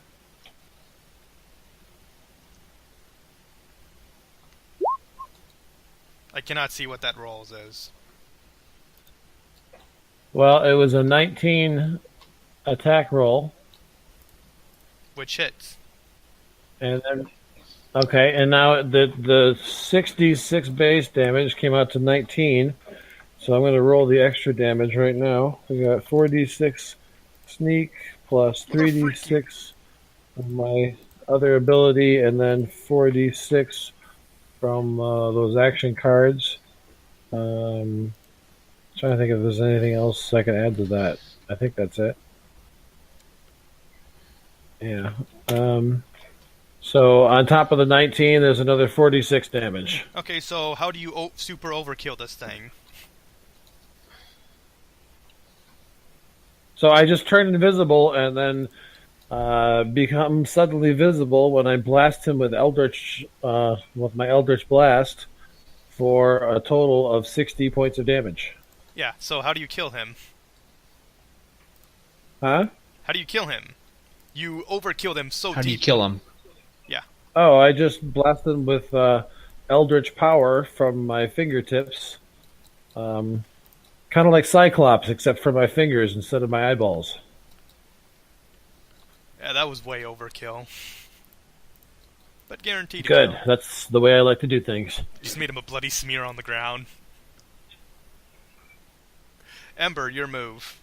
C: I cannot see what that rolls is.
E: Well, it was a 19 attack roll.
C: Which hits.
E: And then, okay, and now the 66 base damage came out to 19. So I'm going to roll the extra damage right now. We got 4d6 sneak plus 3d6 of my other ability, and then 4d6 from those action cards. Trying to think if there's anything else I can add to that. I think that's it. Yeah. So on top of the 19, there's another 46 damage.
C: Okay, so how do you super overkill this thing?
E: So I just turn invisible and then become suddenly visible when I blast him with with my Eldritch Blast for a total of 60 points of damage.
C: Yeah, so how do you kill him?
E: Huh?
C: How do you kill him? You overkill them so deep.
D: How do you kill him?
C: Yeah.
E: Oh, I just blast him with Eldritch Power from my fingertips. Kind of like Cyclops, except for my fingers instead of my eyeballs.
C: Yeah, that was way overkill. But guaranteed to
E: Good.
C: kill.
E: That's the way I like to do things.
C: Just made him a bloody smear on the ground. Ember, your move.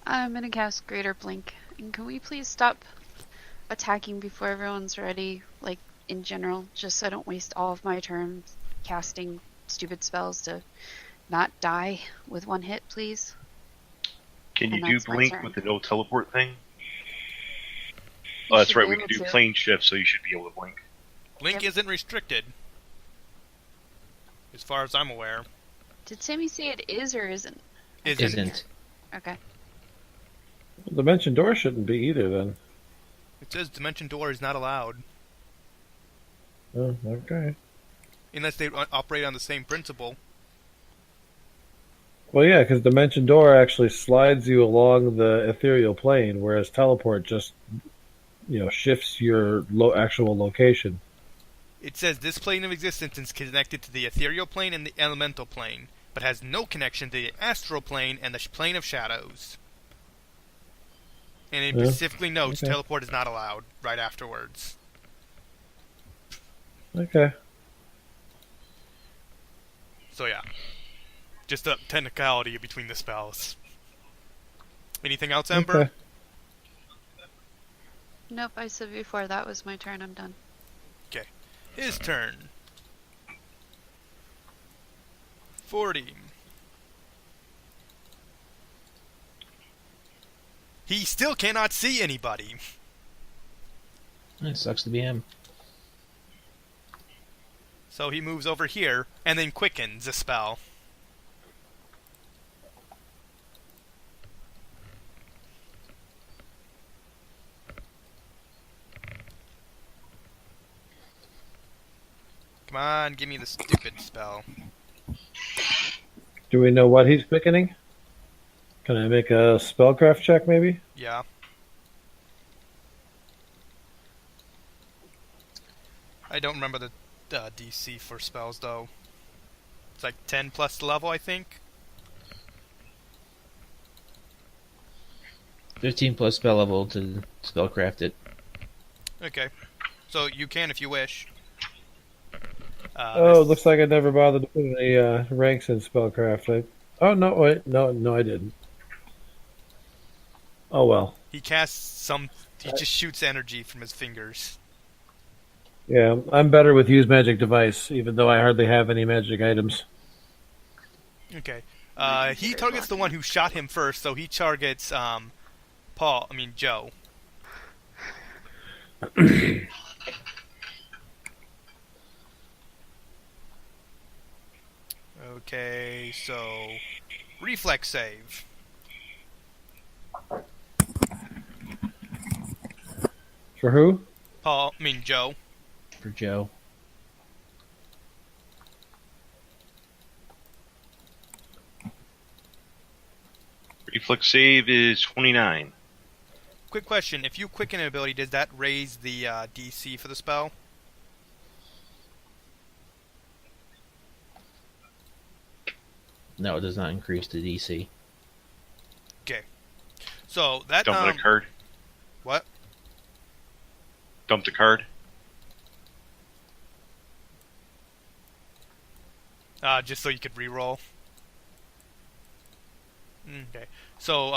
A: I'm gonna cast Greater Blink. And can we please stop attacking before everyone's ready? Like, in general, just so I don't waste all of my turn casting stupid spells to not die with one hit, please.
B: Can you
A: And
B: do
A: that's my
B: blink
A: turn.
B: with the no teleport thing? Oh, that's
A: should
B: right.
A: be
B: We can
A: able
B: do
A: to.
B: plane shift, so you should be able to blink.
C: Blink
A: Yep.
C: isn't restricted. As far as I'm aware.
A: Did Sammy say it is or isn't?
D: Isn't.
A: Okay.
E: Dimension Door shouldn't be either, then.
C: It says Dimension Door is not allowed.
E: Oh, okay.
C: Unless they operate on the same principle.
E: Well, yeah, because Dimension Door actually slides you along the ethereal plane, whereas Teleport just, shifts your actual location.
C: It says this plane of existence is connected to the ethereal plane and the elemental plane, but has no connection to the astral plane and the plane of shadows. And it
E: Yeah.
C: specifically notes
E: Okay.
C: teleport is not allowed right afterwards.
E: Okay.
C: So yeah. Just a technicality between the spells. Anything else, Ember?
E: Okay.
A: Nope, I said before that was my turn. I'm done.
C: Okay. His turn. 40. He still cannot see anybody.
D: It sucks to be him.
C: So he moves over here and then quickens a spell. Come on, give me the stupid spell.
E: Do we know what he's quickening? Can I make a spellcraft check, maybe?
C: Yeah. I don't remember the DC for spells, though. It's like 10 plus the level, I think.
D: 15 plus spell level to spellcraft it.
C: Okay. So you can if you wish.
E: It looks like I never bothered to put any ranks in spellcraft. No, wait, no, I didn't. Oh well.
C: He casts some. He just shoots energy from his fingers.
E: Yeah, I'm better with use magic device, even though I hardly have any magic items.
C: Okay. He targets the one who shot him first, so he targets Joe. Okay, so reflex save.
E: For who?
C: Joe.
D: For Joe.
B: Reflex save is 29.
C: Quick question: if you quicken an ability, does that raise the DC for the spell?
D: No, it does not increase the DC.
C: Okay. So that
B: Dump a card.
C: What?
B: Dump the card.
C: Just so you could re-roll. Okay. So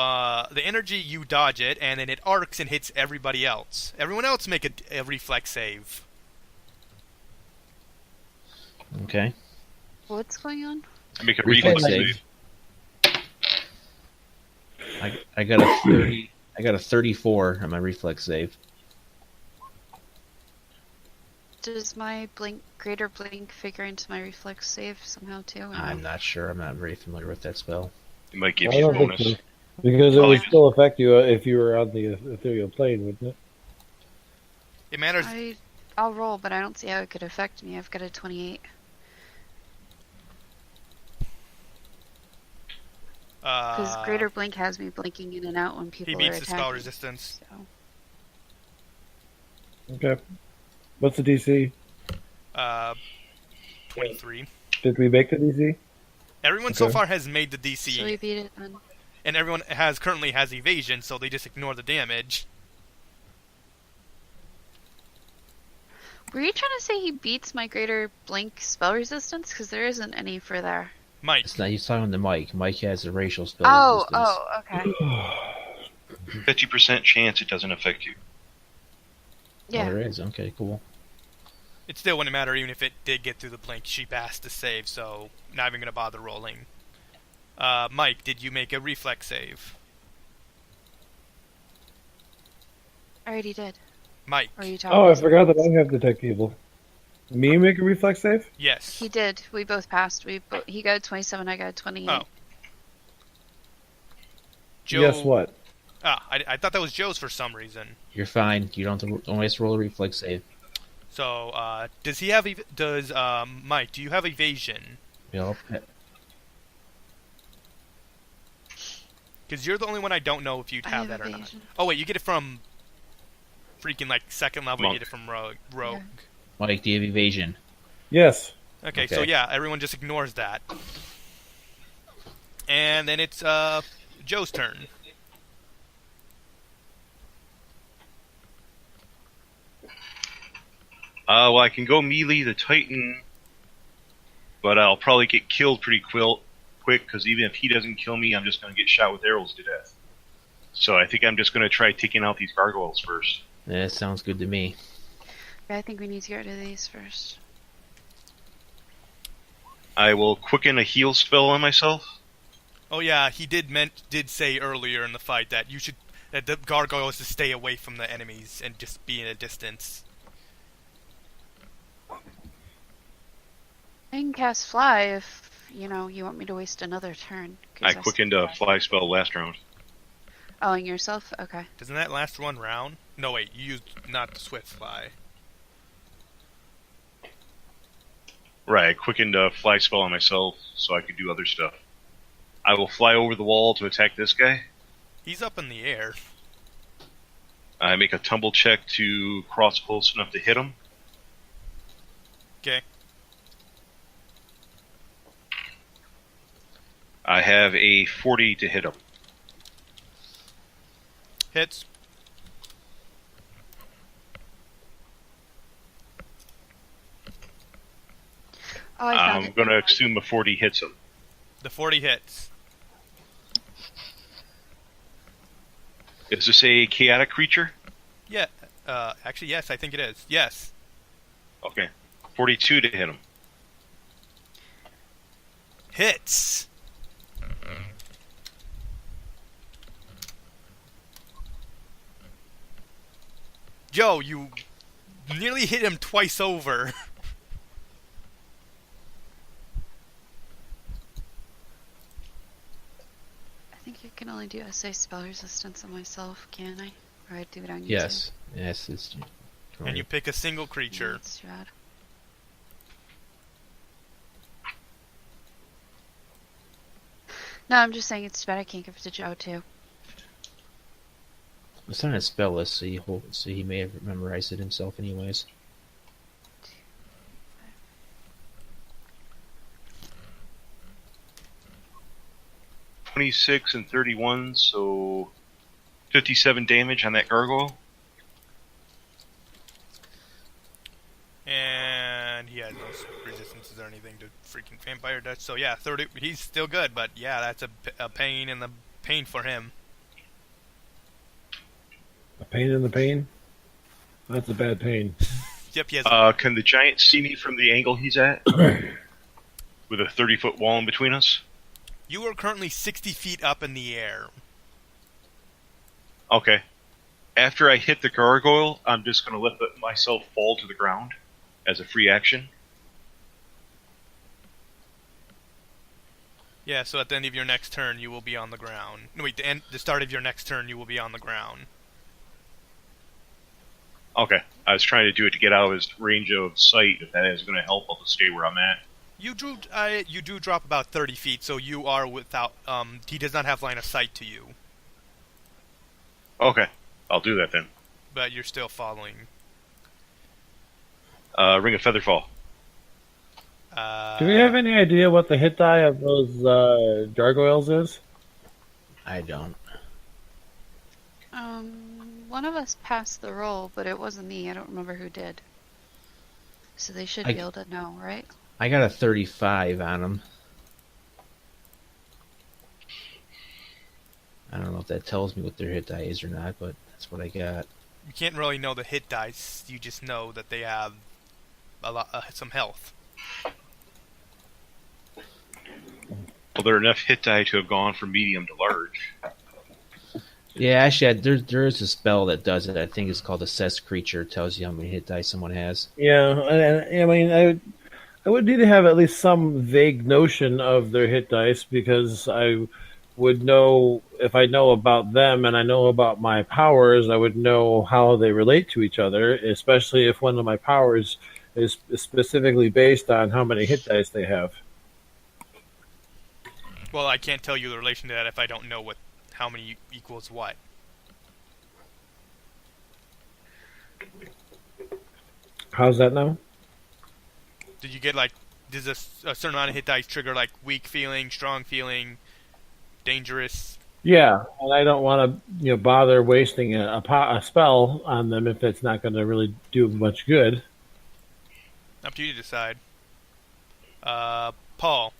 C: the energy, you dodge it, and then it arcs and hits everybody else. Everyone else make a reflex save.
D: Okay.
A: What's going on?
B: Make a
D: Reflex
B: reflex save.
D: I got a 30. I got a 34 on my reflex save.
A: Does my greater blink figure into my reflex save somehow too?
D: I'm not sure. I'm not very familiar with that spell.
B: It might give
E: I
B: you a
E: don't think
B: bonus.
E: so. Because it would still affect you if you were on the ethereal plane, wouldn't it?
C: It matters.
A: I'll roll, but I don't see how it could affect me. I've got a 28. Because greater blink has me blinking in and out when people
C: He
A: are
C: beats
A: attacking.
C: the spell resistance.
A: So.
E: Okay. What's the DC?
C: 23.
E: Did we make the DC?
C: Everyone so
E: Okay.
C: far has made the DC,
A: So we beat it then.
C: and everyone currently has evasion, so they just ignore the damage.
A: Were you trying to say he beats my greater blink spell resistance? Because there isn't any for there.
C: Mike.
D: It's not, he's talking to Mike. Mike has a racial spell resistance.
A: Okay.
B: 50% chance it doesn't affect you.
A: Yeah.
D: Oh, there is. Okay, cool.
C: It still wouldn't matter even if it did get through the blink. She passed the save, so not even going to bother rolling. Mike, did you make a reflex save?
A: I already did.
C: Mike.
A: Or are you talking?
E: Oh, I forgot that I have detect evil. Me make a reflex save?
C: Yes.
A: He did. We both passed. He got a 27. I got a 28.
C: Oh. Joe...
E: Guess what?
C: I thought that was Joe's for some reason.
D: You're fine. You don't have to always roll a reflex save.
C: So, does he have... Mike, do you have evasion?
D: Yep.
C: Because you're the only one I don't know if you'd
A: I
C: have
A: have
C: that or not.
A: evasion.
C: Oh, wait, you get it from... Freaking, second level,
B: Monk.
C: you get it from Rogue.
A: Yeah.
D: Mike, do you have evasion?
E: Yes.
C: Okay, so
D: Okay.
C: yeah, everyone just ignores that. And then it's Joe's turn.
B: Well, I can go melee the Titan, but I'll probably get killed pretty quick, because even if he doesn't kill me, I'm just going to get shot with arrows to death. So I think I'm just going to try taking out these gargoyles first.
D: That sounds good to me.
A: I think we need to get rid of these first.
B: I will quicken a heal spell on myself.
C: Oh yeah, he did say earlier in the fight that the gargoyles to stay away from the enemies and just be in a distance.
A: I can cast fly if, you want me to waste another turn. 'Cause
B: I quickened a fly spell last round.
A: Oh, and yourself? Okay.
C: Doesn't that last one round? No, wait, you used not the swift fly.
B: Right, I quickened a fly spell on myself so I could do other stuff. I will fly over the wall to attack this guy.
C: He's up in the air.
B: I make a tumble check to cross close enough to hit him.
C: Okay.
B: I have a 40 to hit him.
C: Hits.
A: Oh, I found
B: I'm
A: it.
B: going to assume a 40 hits him.
C: The 40 hits.
B: Is this a chaotic creature?
C: Yeah. Actually, yes, I think it is. Yes.
B: Okay. 42 to hit him.
C: Hits. Joe, you nearly hit him twice over.
A: I think I can only do SA spell resistance on myself, can I? Or I do it on you
D: Yes. Yes, it's.
C: And you pick a single
A: too.
C: creature.
A: That's too bad. No, I'm just saying it's too bad I can't give it to Joe too.
D: It's not a spell list, so he may have memorized it himself, anyways.
B: $26 and 31, so 57 damage on that gargoyle.
C: And he has no resistances or anything to freaking vampire dust. So yeah, 30. He's still good, but yeah, that's a pain in the pain for him.
E: A pain in the pain? That's a bad pain.
C: Yep, he has.
B: Can the giant see me from the angle he's at? With a 30-foot wall in between us?
C: You are currently 60 feet up in the air.
B: Okay. After I hit the gargoyle, I'm just going to let myself fall to the ground as a free action.
C: Yeah, so at the end of your next turn, you will be on the ground. No, wait, the start of your next turn, you will be on the ground.
B: Okay. I was trying to do it to get out of his range of sight. If that is going to help, I'll just stay where I'm at.
C: You do drop about 30 feet, so you are without. He does not have line of sight to you,
B: Okay. I'll do that then.
C: but you're still following.
B: Ring of Featherfall.
E: Do we have any idea what the hit die of those gargoyles is?
D: I don't.
A: One of us passed the roll, but it wasn't me. I don't remember who did. So they should
D: I-
A: be able to know, right?
D: I got a 35 on him. I don't know if that tells me what their hit die is or not, but that's what I got.
C: You can't really know the hit dice. You just know that they have a lot, some health.
B: Well, there are enough hit die to have gone from medium to large.
D: Yeah, actually, there is a spell that does it. I think it's called Assess Creature. It tells you how many hit die someone has.
E: Yeah, and I mean, I would need to have at least some vague notion of their hit dice because I would know if I know about them and I know about my powers, I would know how they relate to each other, especially if one of my powers is specifically based on how many hit dice they have.
C: Well, I can't tell you the relation to that if I don't know how many equals what.
E: How's that now?
C: Did you get does a certain amount of hit dice trigger weak feeling, strong feeling, dangerous?
E: Yeah, and I don't want to bother wasting a spell on them if it's not going to really do much good.
C: Up to you to decide. Paul.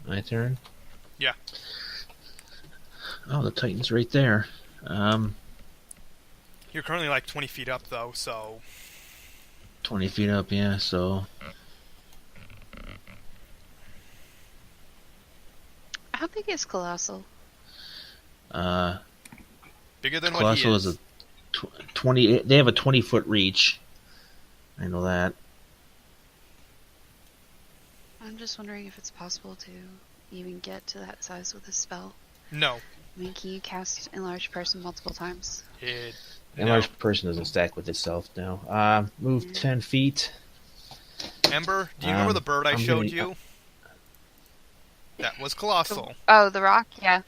D: My turn?
C: Yeah.
D: Oh, the Titan's right there.
C: You're currently 20 feet up though, so
D: 20 feet up, yeah, so...
A: How big is Colossal?
C: bigger than what he
D: Colossal
C: is.
D: is a 20... They have a 20-foot reach. I know that.
A: I'm just wondering if it's possible to even get to that size with a spell.
C: No.
A: I mean, can you cast Enlarged Person multiple times?
D: Enlarged person doesn't stack with itself now. Move 10 feet.
C: Ember, do you remember the bird I
D: I'm
C: showed
D: gonna-
C: you? That was Colossal.
A: Oh, the rock? Yeah.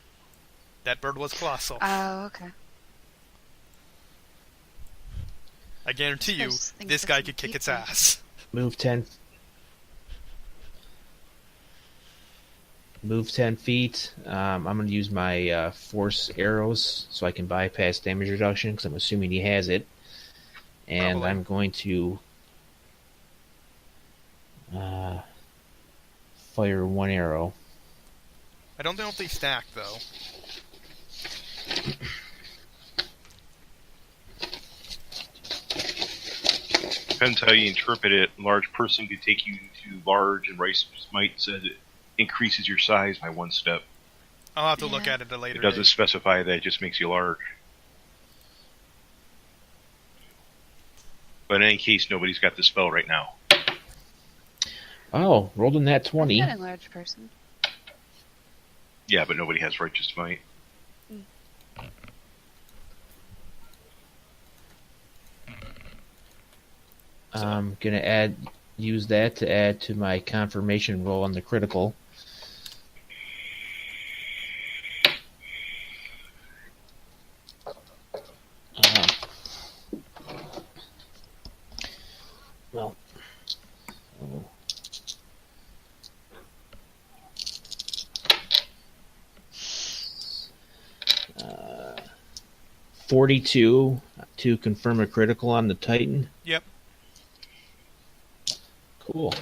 C: That bird was Colossal.
A: Oh, okay.
C: I guarantee
A: I
C: you,
A: just think
C: this
A: that's
C: guy
A: some
C: could kick its
A: people.
C: ass.
D: Move 10. move 10 feet. I'm going to use my force arrows so I can bypass damage reduction because I'm assuming he has it. And
C: Probably.
D: I'm going to fire one arrow.
C: I don't know if they stack, though.
B: Depends how you interpret it. Large person could take you to large, and Rice Might says it increases your size by 1 step.
C: I'll have to look
A: Yeah.
C: at it a later
B: It doesn't
C: date.
B: specify that; it just makes you large. But in any case, nobody's got the spell right now.
D: Oh, rolled in that 20.
A: I've got a large person.
B: Yeah, but nobody has Righteous Might.
D: I'm going to use that to add to my confirmation roll on the critical. Well, oh. 42 to confirm a critical on the Titan.
C: Yep.
D: Cool.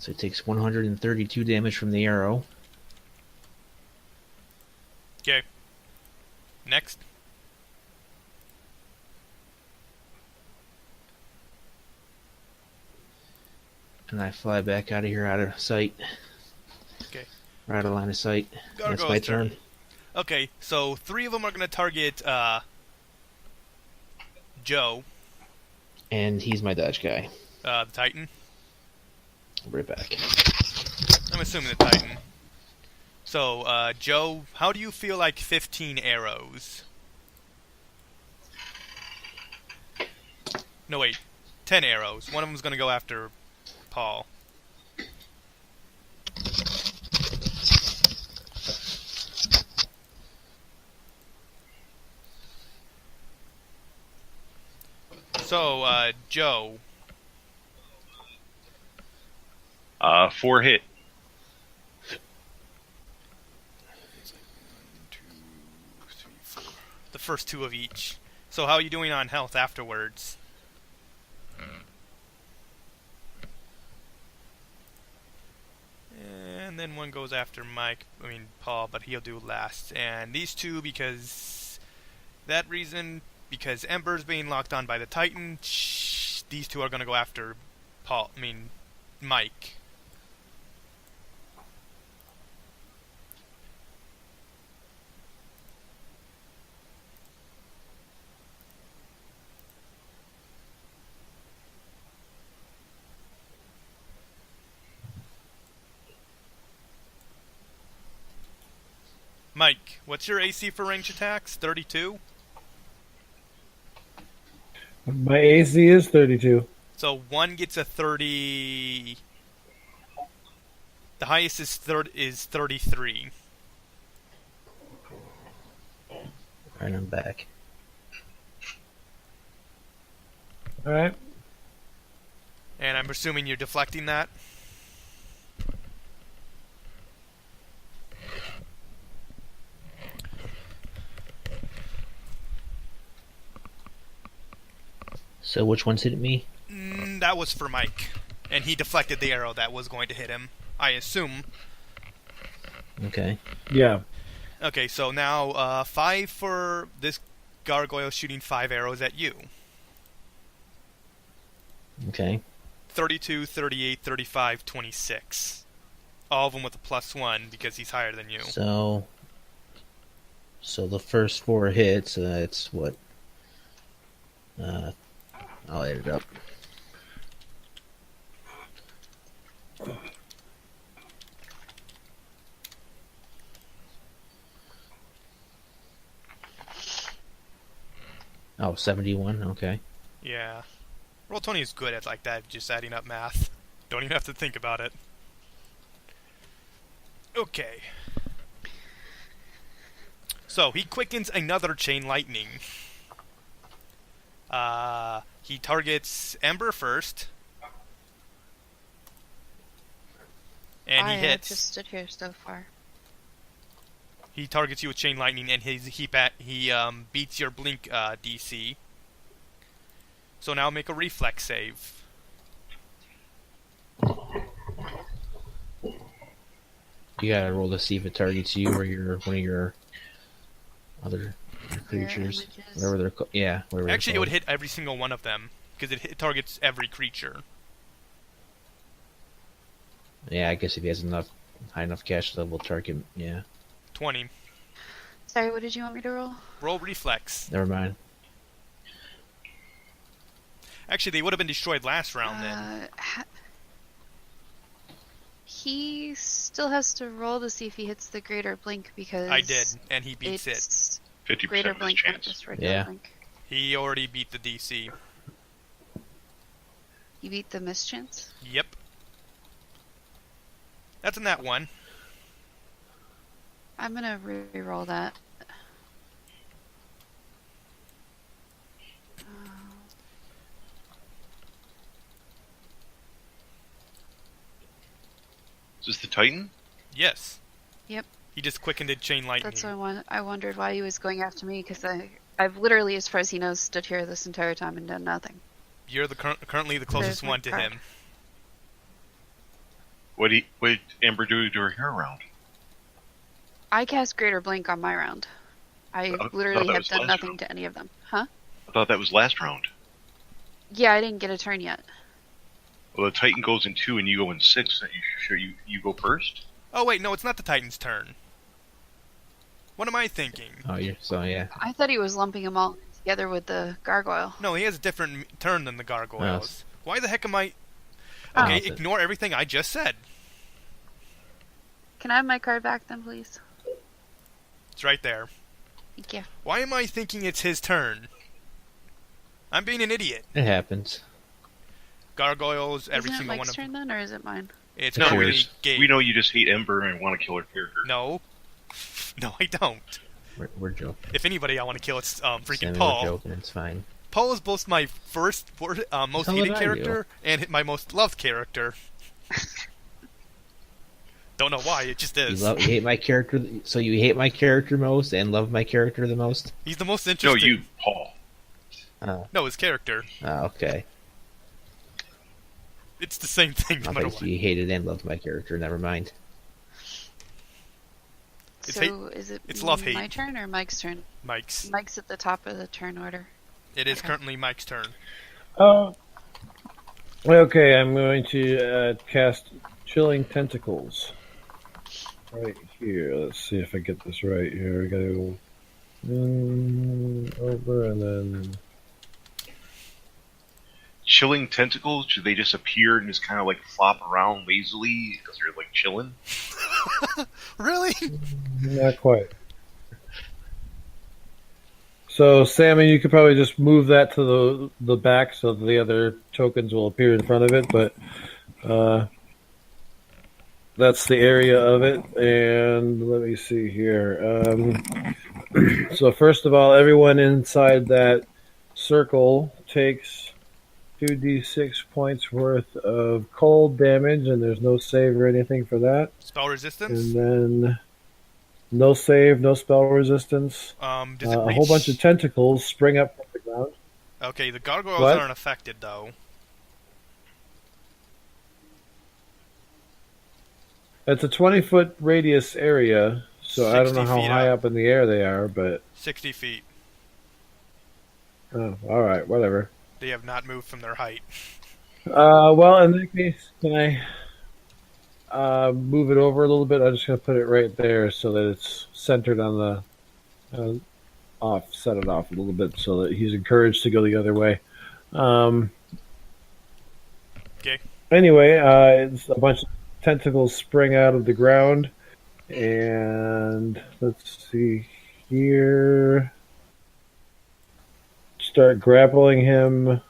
D: So it takes 132 damage from the arrow.
C: Okay. Next.
D: And I fly back out of here, out of sight.
C: Okay.
D: Or out of line of sight. That's
C: Gargoyle's
D: my
C: turn.
D: turn.
C: Okay, so 3 of them are going to target Joe,
D: And he's my dodge guy.
C: the Titan.
D: I'll be right back.
C: I'm assuming the Titan. So, Joe, how do you feel like 15 arrows? No, wait. 10 arrows. One of them's going to go after Paul. So, Joe,
B: 4 hit.
C: 2, 3, 4. The first 2 of each. So how are you doing on health afterwards? And then one goes after Paul, but he'll do last. And these 2, because Ember's being locked on by the Titan, these 2 are going to go after Mike. Mike, what's your AC for range attacks? 32?
E: My AC is 32.
C: So one gets a 30. The highest is 33.
D: Alright, I'm back.
E: All right.
C: And I'm assuming you're deflecting that?
D: So which one's hitting me?
C: That was for Mike. And he deflected the arrow that was going to hit him, I assume.
D: Okay.
E: Yeah.
C: Okay, so now 5 for this gargoyle shooting 5 arrows at you.
D: Okay.
C: 32, 38, 35, 26. All of them with a +1 because he's higher than you.
D: So the first 4 hits, it's what? I'll add it up. Oh, 71? Okay.
C: Yeah. Roll20 is good at like that, just adding up math. Don't even have to think about it. Okay. So, he quickens another Chain Lightning. He targets Ember first. And he
A: I
C: hits.
A: just stood here so far.
C: He targets you with Chain Lightning, and he beats your Blink DC. So now make a Reflex save.
D: You gotta roll to see if it targets you or one of your other creatures.
A: images.
D: Whatever they're whatever they're
C: Actually, it would
D: called.
C: hit every single one of them, because it targets every creature.
D: Yeah, I guess if he has high enough cash level target, yeah.
C: 20.
A: Sorry, what did you want me to roll?
C: Roll Reflex.
D: Never mind.
C: Actually, they would have been destroyed last round then.
A: He still has to roll to see if he hits the Greater Blink because
C: I did, and he beats it.
A: it's
B: 50%
A: Greater
B: of his
A: Blink, not
B: chance.
A: just regular
D: Yeah.
A: Blink.
C: He already beat the DC.
A: You beat the mischance?
C: Yep. That's in that one.
A: I'm gonna re-roll that.
B: Is this the Titan?
C: Yes.
A: Yep.
C: He just quickened it Chain Lightning.
A: That's why I wondered why he was going after me because I've literally, as far as he knows, stood here this entire time and done nothing.
C: You're currently the closest
A: There's my
C: one to
A: card.
C: him.
B: What did Amber do during her round?
A: I cast Greater Blink on my round. I
B: thought
A: literally
B: that
A: have
B: was
A: done
B: last
A: nothing
B: round.
A: to any of them. Huh?
B: I thought that was last round.
A: Yeah, I didn't get a turn yet.
B: Well, the Titan goes in 2 and you go in 6. You go first?
C: Oh wait, no, it's not the Titan's turn. What am I thinking?
D: Oh, yeah.
A: I thought he was lumping them all together with the gargoyle.
C: No, he has a different turn than the gargoyles. Why the heck am I...
A: Oh.
C: Okay, ignore everything I just said.
A: Can I have my card back then, please?
C: It's right there.
A: Thank you.
C: Why am I thinking it's his turn? I'm being an idiot.
D: It happens.
C: Gargoyles, every
A: Isn't it
C: single
A: Mike's
C: one of
A: turn
C: them.
A: then, or is it mine?
C: It's
B: No,
D: Sure
C: currently
D: is.
C: Gabe.
B: We know you just hate Ember and want to kill her character.
C: No. No, I don't.
D: We're joking.
C: If anybody I want to kill, it's freaking
D: Sammy,
C: Paul.
D: we're joking. It's fine.
C: Paul is both my most
D: hell
C: hated
D: did I
C: character and my most loved character. Don't know why, it just
D: You
C: is.
D: hate my character, so you hate my character most and love my character the most?
C: He's the most
B: No,
C: interesting.
B: you, Paul.
C: No, his character.
D: Okay.
C: It's the same thing no
D: I
C: matter
D: thought
C: what.
D: you hated and loved my character. Never mind.
C: It's
A: So is it
C: it's love-hate.
A: my turn or Mike's turn?
C: Mike's.
A: Mike's at the top of the turn order.
C: It is
A: Okay.
C: currently Mike's turn.
E: Okay, I'm going to cast Chilling Tentacles. Right here. Let's see if I get this right here. We gotta go over and then.
B: Chilling tentacles? Should they just appear and just kind of like flop around lazily because they're like chilling?
C: Really?
E: Not quite. So, Sammy, you could probably just move that to the back so that the other tokens will appear in front of it, but that's the area of it. And let me see here. So, first of all, everyone inside that circle takes 2d6 points worth of cold damage, and there's no save or anything for that.
C: Spell resistance?
E: And then no save, no spell resistance.
C: Does it
E: A
C: reach...
E: whole bunch of tentacles spring up from the ground.
C: Okay, the gargoyles
E: What?
C: aren't affected, though.
E: It's a 20-foot radius area, so I don't know
C: 60
E: how
C: feet
E: high
C: up.
E: up in the air they are, but
C: 60 feet.
E: oh, all right, whatever.
C: They have not moved from their height.
E: Well, in that case, can I move it over a little bit? I'm just going to put it right there so that it's centered on the set it off a little bit so that he's encouraged to go the other way.
C: Okay.
E: Anyway, it's a bunch of tentacles spring out of the ground, and let's see here. start grappling him.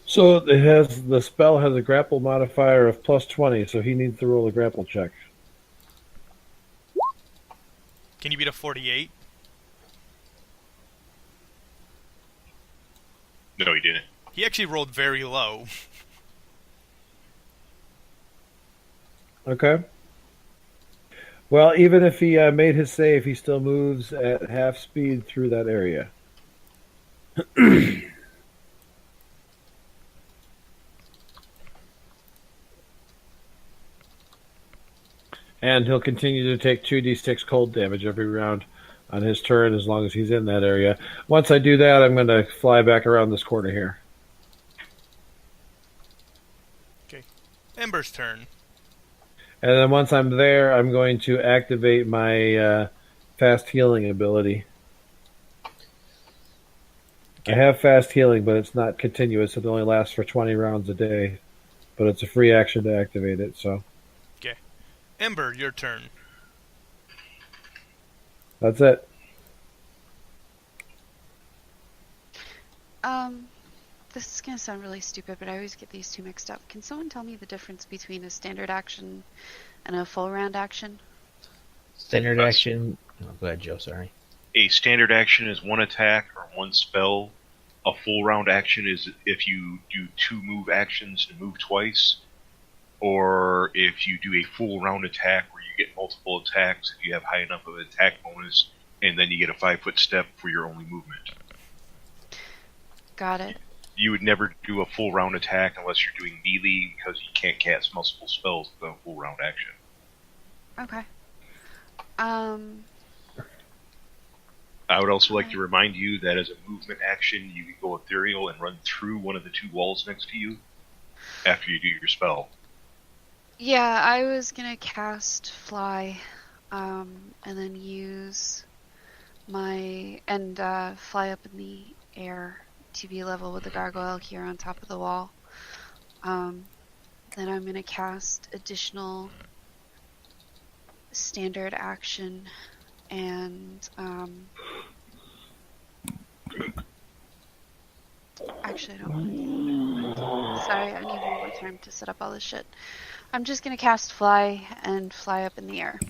E: So the spell has a grapple modifier of +20, so he needs to roll a grapple check.
C: Can you beat a 48?
B: No, he didn't.
C: He actually rolled very low.
E: Okay. Well, even if he made his save, he still moves at half speed through that area. And he'll continue to take 2d6 cold damage every round on his turn as long as he's in that area. Once I do that, I'm going to fly back around this corner here.
C: Okay. Ember's turn.
E: And then once I'm there, I'm going to activate my fast healing ability. I have fast healing, but it's not continuous. It only lasts for 20 rounds a day. But it's a free action to activate it, so...
C: Okay. Ember, your turn.
E: That's it.
A: This is gonna sound really stupid, but I always get these two mixed up. Can someone tell me the difference between a standard action and a full round action?
D: Standard action. Oh, go ahead, Joe. Sorry.
B: A standard action is one attack or one spell. A full round action is if you do 2 move actions and move twice, or if you do a full round attack where you get multiple attacks if you have high enough of an attack bonus, and then you get a 5-foot step for your only movement.
A: Got it.
B: You would never do a full round attack unless you're doing melee because you can't cast multiple spells with a full round action.
A: Okay.
B: I would also like to remind you that as a movement action, you can go ethereal and run through one of the 2 walls next to you after you do your spell.
A: Yeah, I was gonna cast fly, and then use my fly up in the air to be level with the gargoyle here on top of the wall. Then I'm gonna cast additional standard action and actually I don't want to do that. Sorry, I need one more time to set up all this shit. I'm just gonna cast fly and fly up in the air.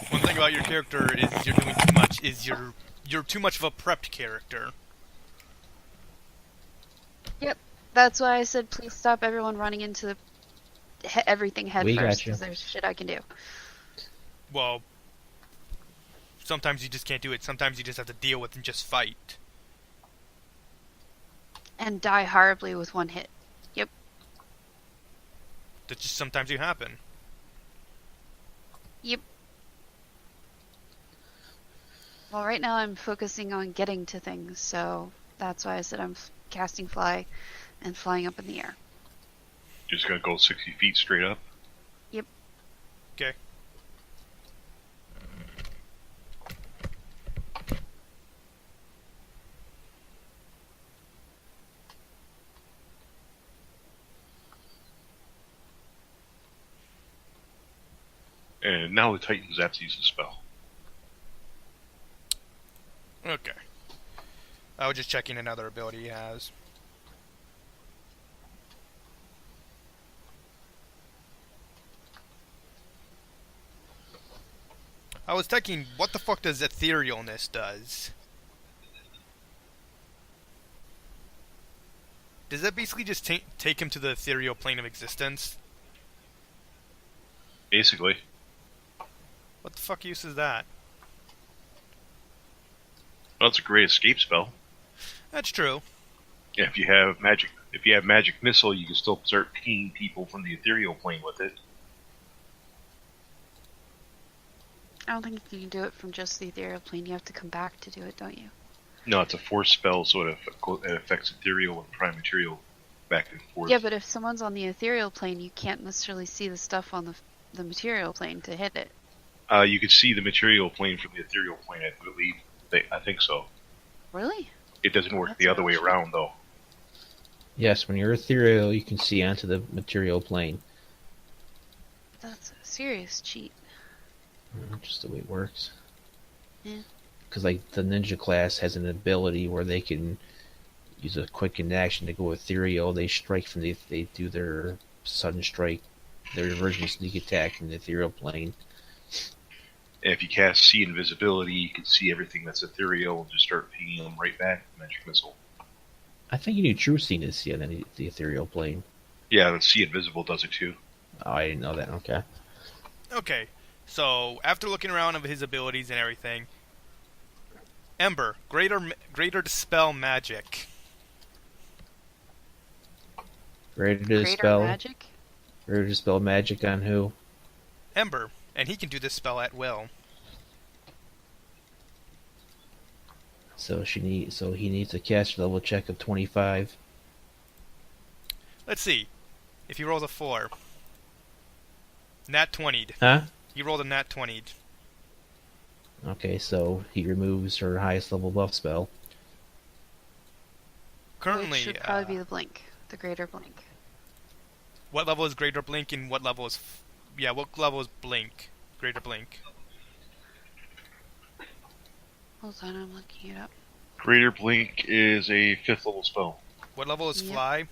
C: One thing about your character is you're doing too much. You're too much of a prepped character.
A: Yep, that's why I said please stop everyone running into everything head
D: We
A: first,
D: gotcha.
A: because there's shit I can do.
C: Well, sometimes you just can't do it. Sometimes you just have to deal with and just fight.
A: And die horribly with one hit. Yep.
C: That just sometimes you happen.
A: Yep. Well, right now I'm focusing on getting to things, so that's why I said I'm casting fly and flying up in the air.
B: Just gonna go 60 feet straight up.
A: Yep.
C: Okay.
B: And now the Titan zaps uses a spell.
C: Okay. I was just checking another ability he has. I was thinking, what the fuck does etherealness does? Does that basically just take him to the ethereal plane of existence?
B: Basically.
C: What the fuck use is that?
B: Well, it's a great escape spell.
C: That's true.
B: Yeah, if you have magic missile, you can still start pinging people from the ethereal plane with it.
A: I don't think you can do it from just the ethereal plane. You have to come back to do it, don't you?
B: No, it's a force spell, so it affects ethereal and prime material back and forth.
A: Yeah, but if someone's on the ethereal plane, you can't necessarily see the stuff on the material plane to hit it.
B: You could see the material plane from the ethereal plane, I believe. I think so.
A: Really?
B: It doesn't work
A: That's
B: the other way
A: actually-
B: around, though.
D: Yes, when you're ethereal, you can see onto the material plane.
A: That's a serious cheat.
D: Just the way it works.
A: Yeah.
D: because like the ninja class has an ability where they can use a quicken action to go ethereal. They strike from they do their sudden strike, their version sneak attack in the ethereal plane.
B: And if you cast See Invisibility, you can see everything that's ethereal and just start pinging them right back with Magic Missile.
D: I think you need True Seeing to see it in the ethereal plane.
B: Yeah, and See Invisible does it too.
D: Oh, I didn't know that. Okay.
C: Okay, so after looking around of his abilities and everything, Ember, greater dispel magic.
D: Greater
A: Greater
D: dispel.
A: magic?
D: Greater dispel magic on who?
C: Ember, and he can do this spell at will.
D: So he needs a caster level check of 25.
C: Let's see. If he rolls a 4. Nat 20'd.
D: Huh?
C: He rolled a nat 20'd.
D: Okay, so he removes her highest level buff spell.
C: Currently,
A: Which should probably be the blink. The greater blink.
C: what level is Greater Blink and what level is... what level is Blink? Greater Blink.
A: Hold on, I'm looking it up.
B: Greater Blink is a 5th level spell.
C: What level is
A: Yep.
C: Fly?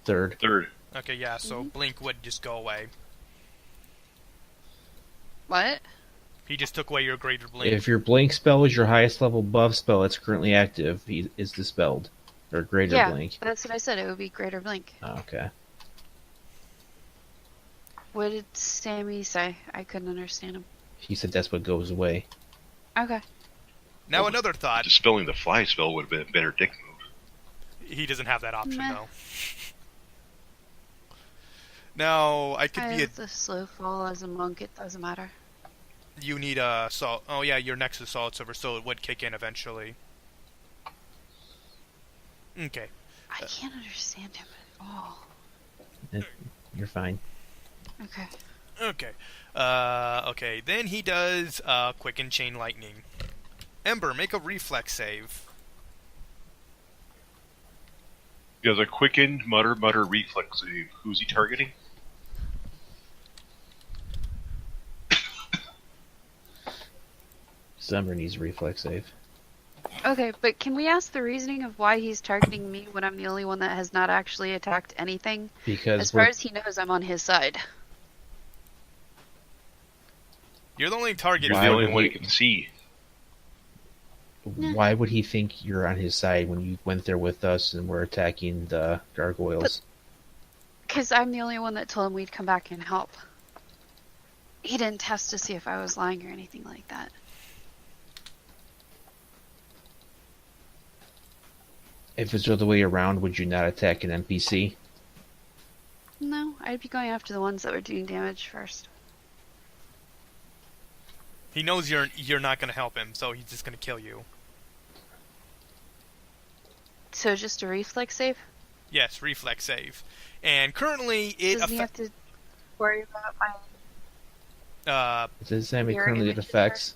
D: Third.
B: 3rd.
C: Okay, yeah, so Blink would just go away.
A: What?
C: He just took away your Greater Blink.
D: If your blink spell is your highest level buff spell that's currently active, he is dispelled. Or greater
A: Yeah,
D: blink.
A: that's what I said. It would be greater blink.
D: Oh, okay.
A: What did Sammy say? I couldn't understand him.
D: He said that's what goes away.
A: Okay.
C: Now another thought.
B: Dispelling the Fly spell would have been a better dick move.
C: He doesn't have that option,
A: Meh.
C: though. Now, I could
A: I
C: be a...
A: have the slow fall as a monk. It doesn't matter.
C: You need a salt. Oh yeah, your next assault silver, so it would kick in eventually. Okay.
A: I can't understand him at all.
D: You're fine.
A: Okay.
C: Okay. Okay. Then he does Quicken Chain Lightning. Ember, make a reflex save.
B: He has a quickened mutter reflex save. Who's he targeting?
D: Summer needs a reflex save.
A: Okay, but can we ask the reasoning of why he's targeting me when I'm the only one that has not actually attacked anything?
D: Because
A: As far as he knows, I'm on his side.
C: You're the only target.
B: You're
D: Why
B: the only
D: would
B: one
D: he-
B: he can see.
D: why would he think you're on his side when you went there with us and we're attacking the gargoyles?
A: Because I'm the only one that told him we'd come back and help. He didn't test to see if I was lying or anything like that.
D: If it's the other way around, would you not attack an NPC?
A: No, I'd be going after the ones that were doing damage first.
C: He knows you're not going to help him, so he's just going to kill you.
A: So just a reflex save?
C: Yes, reflex save. And currently it
A: Doesn't he have to worry about my...
D: Does it say me
A: Mirror
D: currently it
A: images
D: affects?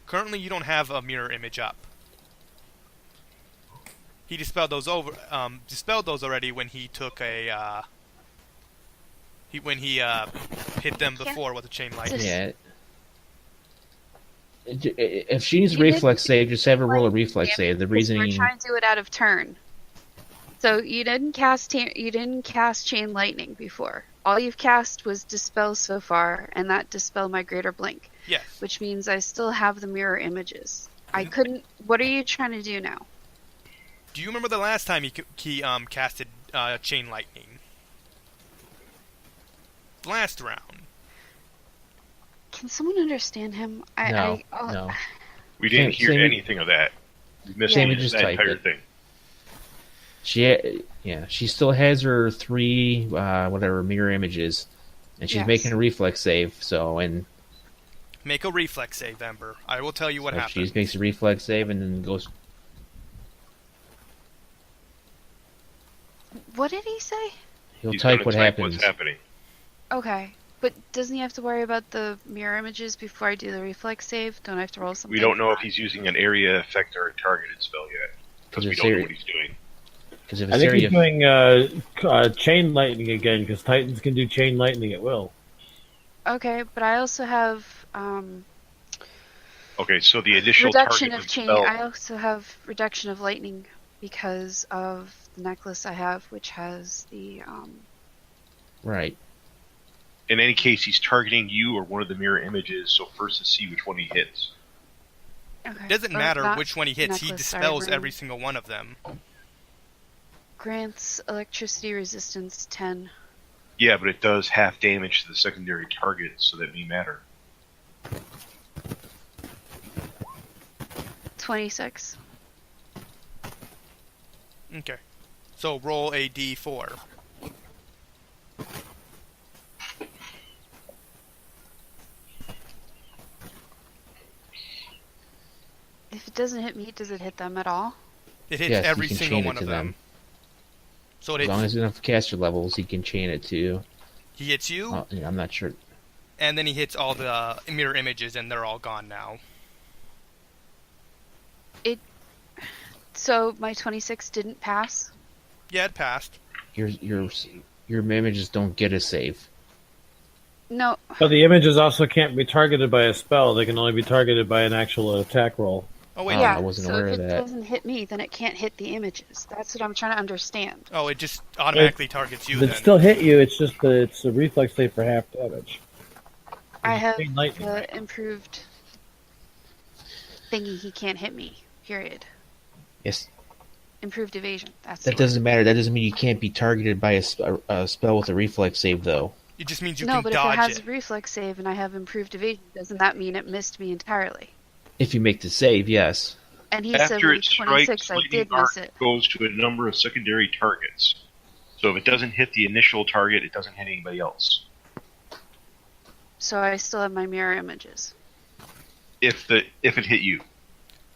C: currently you don't have a mirror image up. He dispelled those already when he took a when he hit them before with a chain lightning.
D: Yeah. If she needs a
A: You did-
D: reflex save, just have her roll a reflex save. The
A: Because we're
D: reasoning...
A: trying to do it out of turn. So you didn't cast chain lightning before. All you've cast was dispel so far, and that dispelled my greater blink,
C: Yes.
A: which means I still have the mirror images. I couldn't. What are you trying to do now?
C: Do you remember the last time he casted chain lightning? Last round.
A: Can someone understand him?
D: No.
A: Oh,
B: We didn't hear
D: Same-
B: anything of that. We missed
D: Sammy
B: that
D: just typed
B: entire
D: it.
B: thing.
D: She still has her 3 mirror images, and she's
A: Yes.
D: making a reflex save. So, and
C: Make a reflex save, Ember. I will tell you what
D: if
C: happens.
D: she makes a reflex save and then goes,
A: what did he say?
D: he'll
B: He's
D: type
B: gonna
D: what happens.
B: What's happening?
A: Okay, but doesn't he have to worry about the mirror images before I do the reflex save? Don't I have to roll something?
B: We don't know if he's using an area effect or a targeted spell yet. Because we
D: It's
B: don't know
D: area-
B: what he's doing.
D: Because if
E: I
D: it's
E: think
D: area,
E: he's doing chain lightning again because Titans can do chain lightning at will.
A: Okay, but I also have
B: Okay, so the initial
A: Reduction
B: target
A: of
B: the
A: chain.
B: spell.
A: I also have reduction of lightning because of the necklace I have, which has the
D: Right.
B: In any case, he's targeting you or one of the mirror images. So first, to see which one he hits.
A: Okay.
C: It doesn't
A: Or
C: matter
A: not
C: which one he hits, he
A: necklace,
C: dispels
A: sorry,
C: every
A: ring.
C: single one of them.
A: Grants electricity resistance 10.
B: Yeah, but it does half damage to the secondary target, so that may matter.
A: 26.
C: Okay. So roll a d4.
A: If it doesn't hit me, does it hit them at all?
C: It hits
D: Yes, you
C: every
D: can
C: single
D: chain it
C: one
D: to
C: of them. So it
D: As long
C: hits,
D: as you have caster levels, he can chain it to you.
C: he hits you,
D: Yeah, I'm not sure.
C: and then he hits all the mirror images, and they're all gone now.
A: So my 26 didn't pass?
C: Yeah, it passed.
D: Your images don't get a save.
A: No.
E: But the images also can't be targeted by a spell. They can only be targeted by an actual attack roll.
C: Oh wait,
D: Oh,
A: Yeah,
D: I wasn't
A: so
D: aware
A: if
D: of
A: it
D: that.
A: doesn't hit me, then it can't hit the images. That's what I'm trying to understand.
C: oh, it just automatically targets you
E: If it
C: then.
E: still hit you, it's just that it's a reflex save for half damage.
A: I have
E: Chain lightning,
A: the
E: right?
A: improved thingy, he can't hit me, period.
D: Yes,
A: Improved evasion. That's
D: that
A: the word.
D: doesn't matter. That doesn't mean you can't be targeted by a spell with a reflex save, though.
C: It just means you
A: No,
C: can
A: but if it
C: dodge
A: has
C: it.
A: a reflex save and I have improved evasion, doesn't that mean it missed me entirely?
D: If you make the save, yes.
A: And he said
B: After
A: with
B: it
A: 26
B: strikes,
A: I
B: lightning
A: did
B: arc
A: miss it.
B: goes to a number of secondary targets. So if it doesn't hit the initial target, it doesn't hit anybody else.
A: So I still have my mirror images.
B: If it hit you,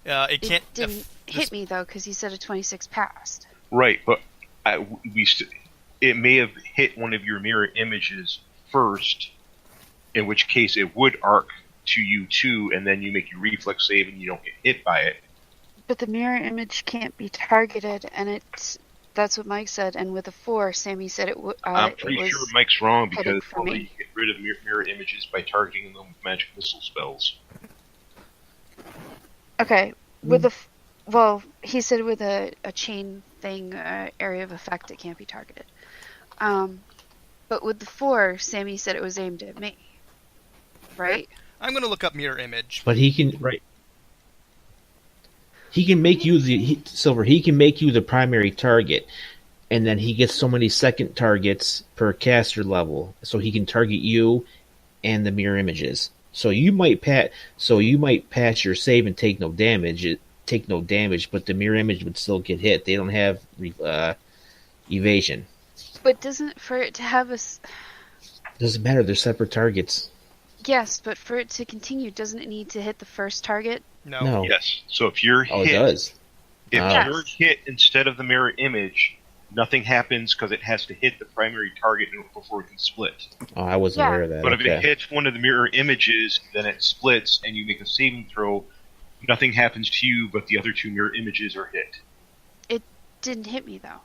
C: It can't.
A: It didn't hit me though, because he said a 26 passed.
B: right? But it may have hit one of your mirror images first, in which case it would arc to you too, and then you make your reflex save and you don't get hit by it.
A: But the mirror image can't be targeted, and that's what Mike said. And with a 4, Sammy said
B: I'm pretty sure Mike's wrong
A: heading
B: because
A: for
B: probably
A: me.
B: you get rid of mirror images by targeting them with magic missile spells.
A: Okay, with well, he said with a chain thing, area of effect, it can't be targeted. But with the 4, Sammy said it was aimed at me. Right?
C: I'm gonna look up mirror image.
D: But he can He can make you Silver. He can make you the primary target, and then he gets so many second targets per caster level, so he can target you and the mirror images. So you might pass your save and take no damage. But the mirror image would still get hit. They don't have evasion.
A: But for it to have
D: Doesn't matter. They're separate targets.
A: yes, but for it to continue, doesn't it need to hit the first target?
C: No.
B: Yes. So if you're
D: Oh,
B: hit,
D: it does.
B: if
D: Oh.
B: you're hit instead of the mirror image, nothing happens because it has to hit the primary target before it can split.
D: Oh, I wasn't aware of that.
B: But if
D: Okay.
B: it hits one of the mirror images, then it splits, and you make a saving throw. Nothing happens to you, but the other two mirror images are hit.
A: It didn't hit me though,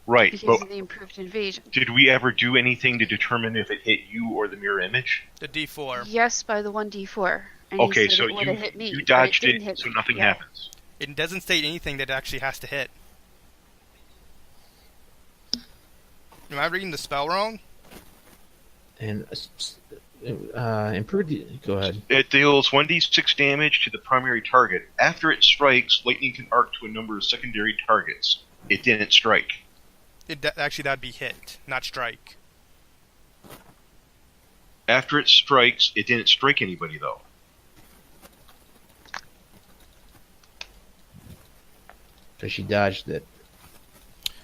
B: Right.
A: because
B: But
A: of the improved invasion.
B: did we ever do anything to determine if it hit you or the mirror image?
C: The D4.
A: Yes, by the 1d4. And he
B: Okay,
A: said
B: so
A: it would have hit me.
B: you
A: but
B: dodged
A: didn't
B: it,
A: hit
B: so
A: me.
B: nothing
A: Yeah.
B: happens.
C: It doesn't state anything that it actually has to hit. Am I reading the spell wrong?
D: And improved. Go ahead.
B: It deals 1d6 damage to the primary target. After it strikes, lightning can arc to a number of secondary targets. It didn't strike.
C: Actually, that'd be hit, not strike.
B: After it strikes, it didn't strike anybody, though.
D: So she dodged it.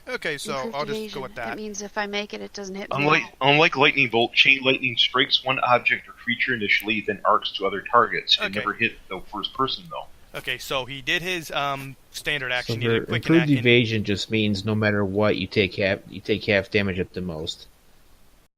C: Okay, so
A: Improved
C: I'll just
A: evasion.
C: go with that.
A: It means if I make it, it doesn't hit me.
B: Unlike lightning bolt, chain lightning strikes one object or creature initially, then arcs to other targets. It
C: Okay.
B: never hit the first person, though.
C: Okay, so he did his standard
D: So
C: action. He did a quick and
D: improved
C: action.
D: evasion just means no matter what, you take half damage at the most.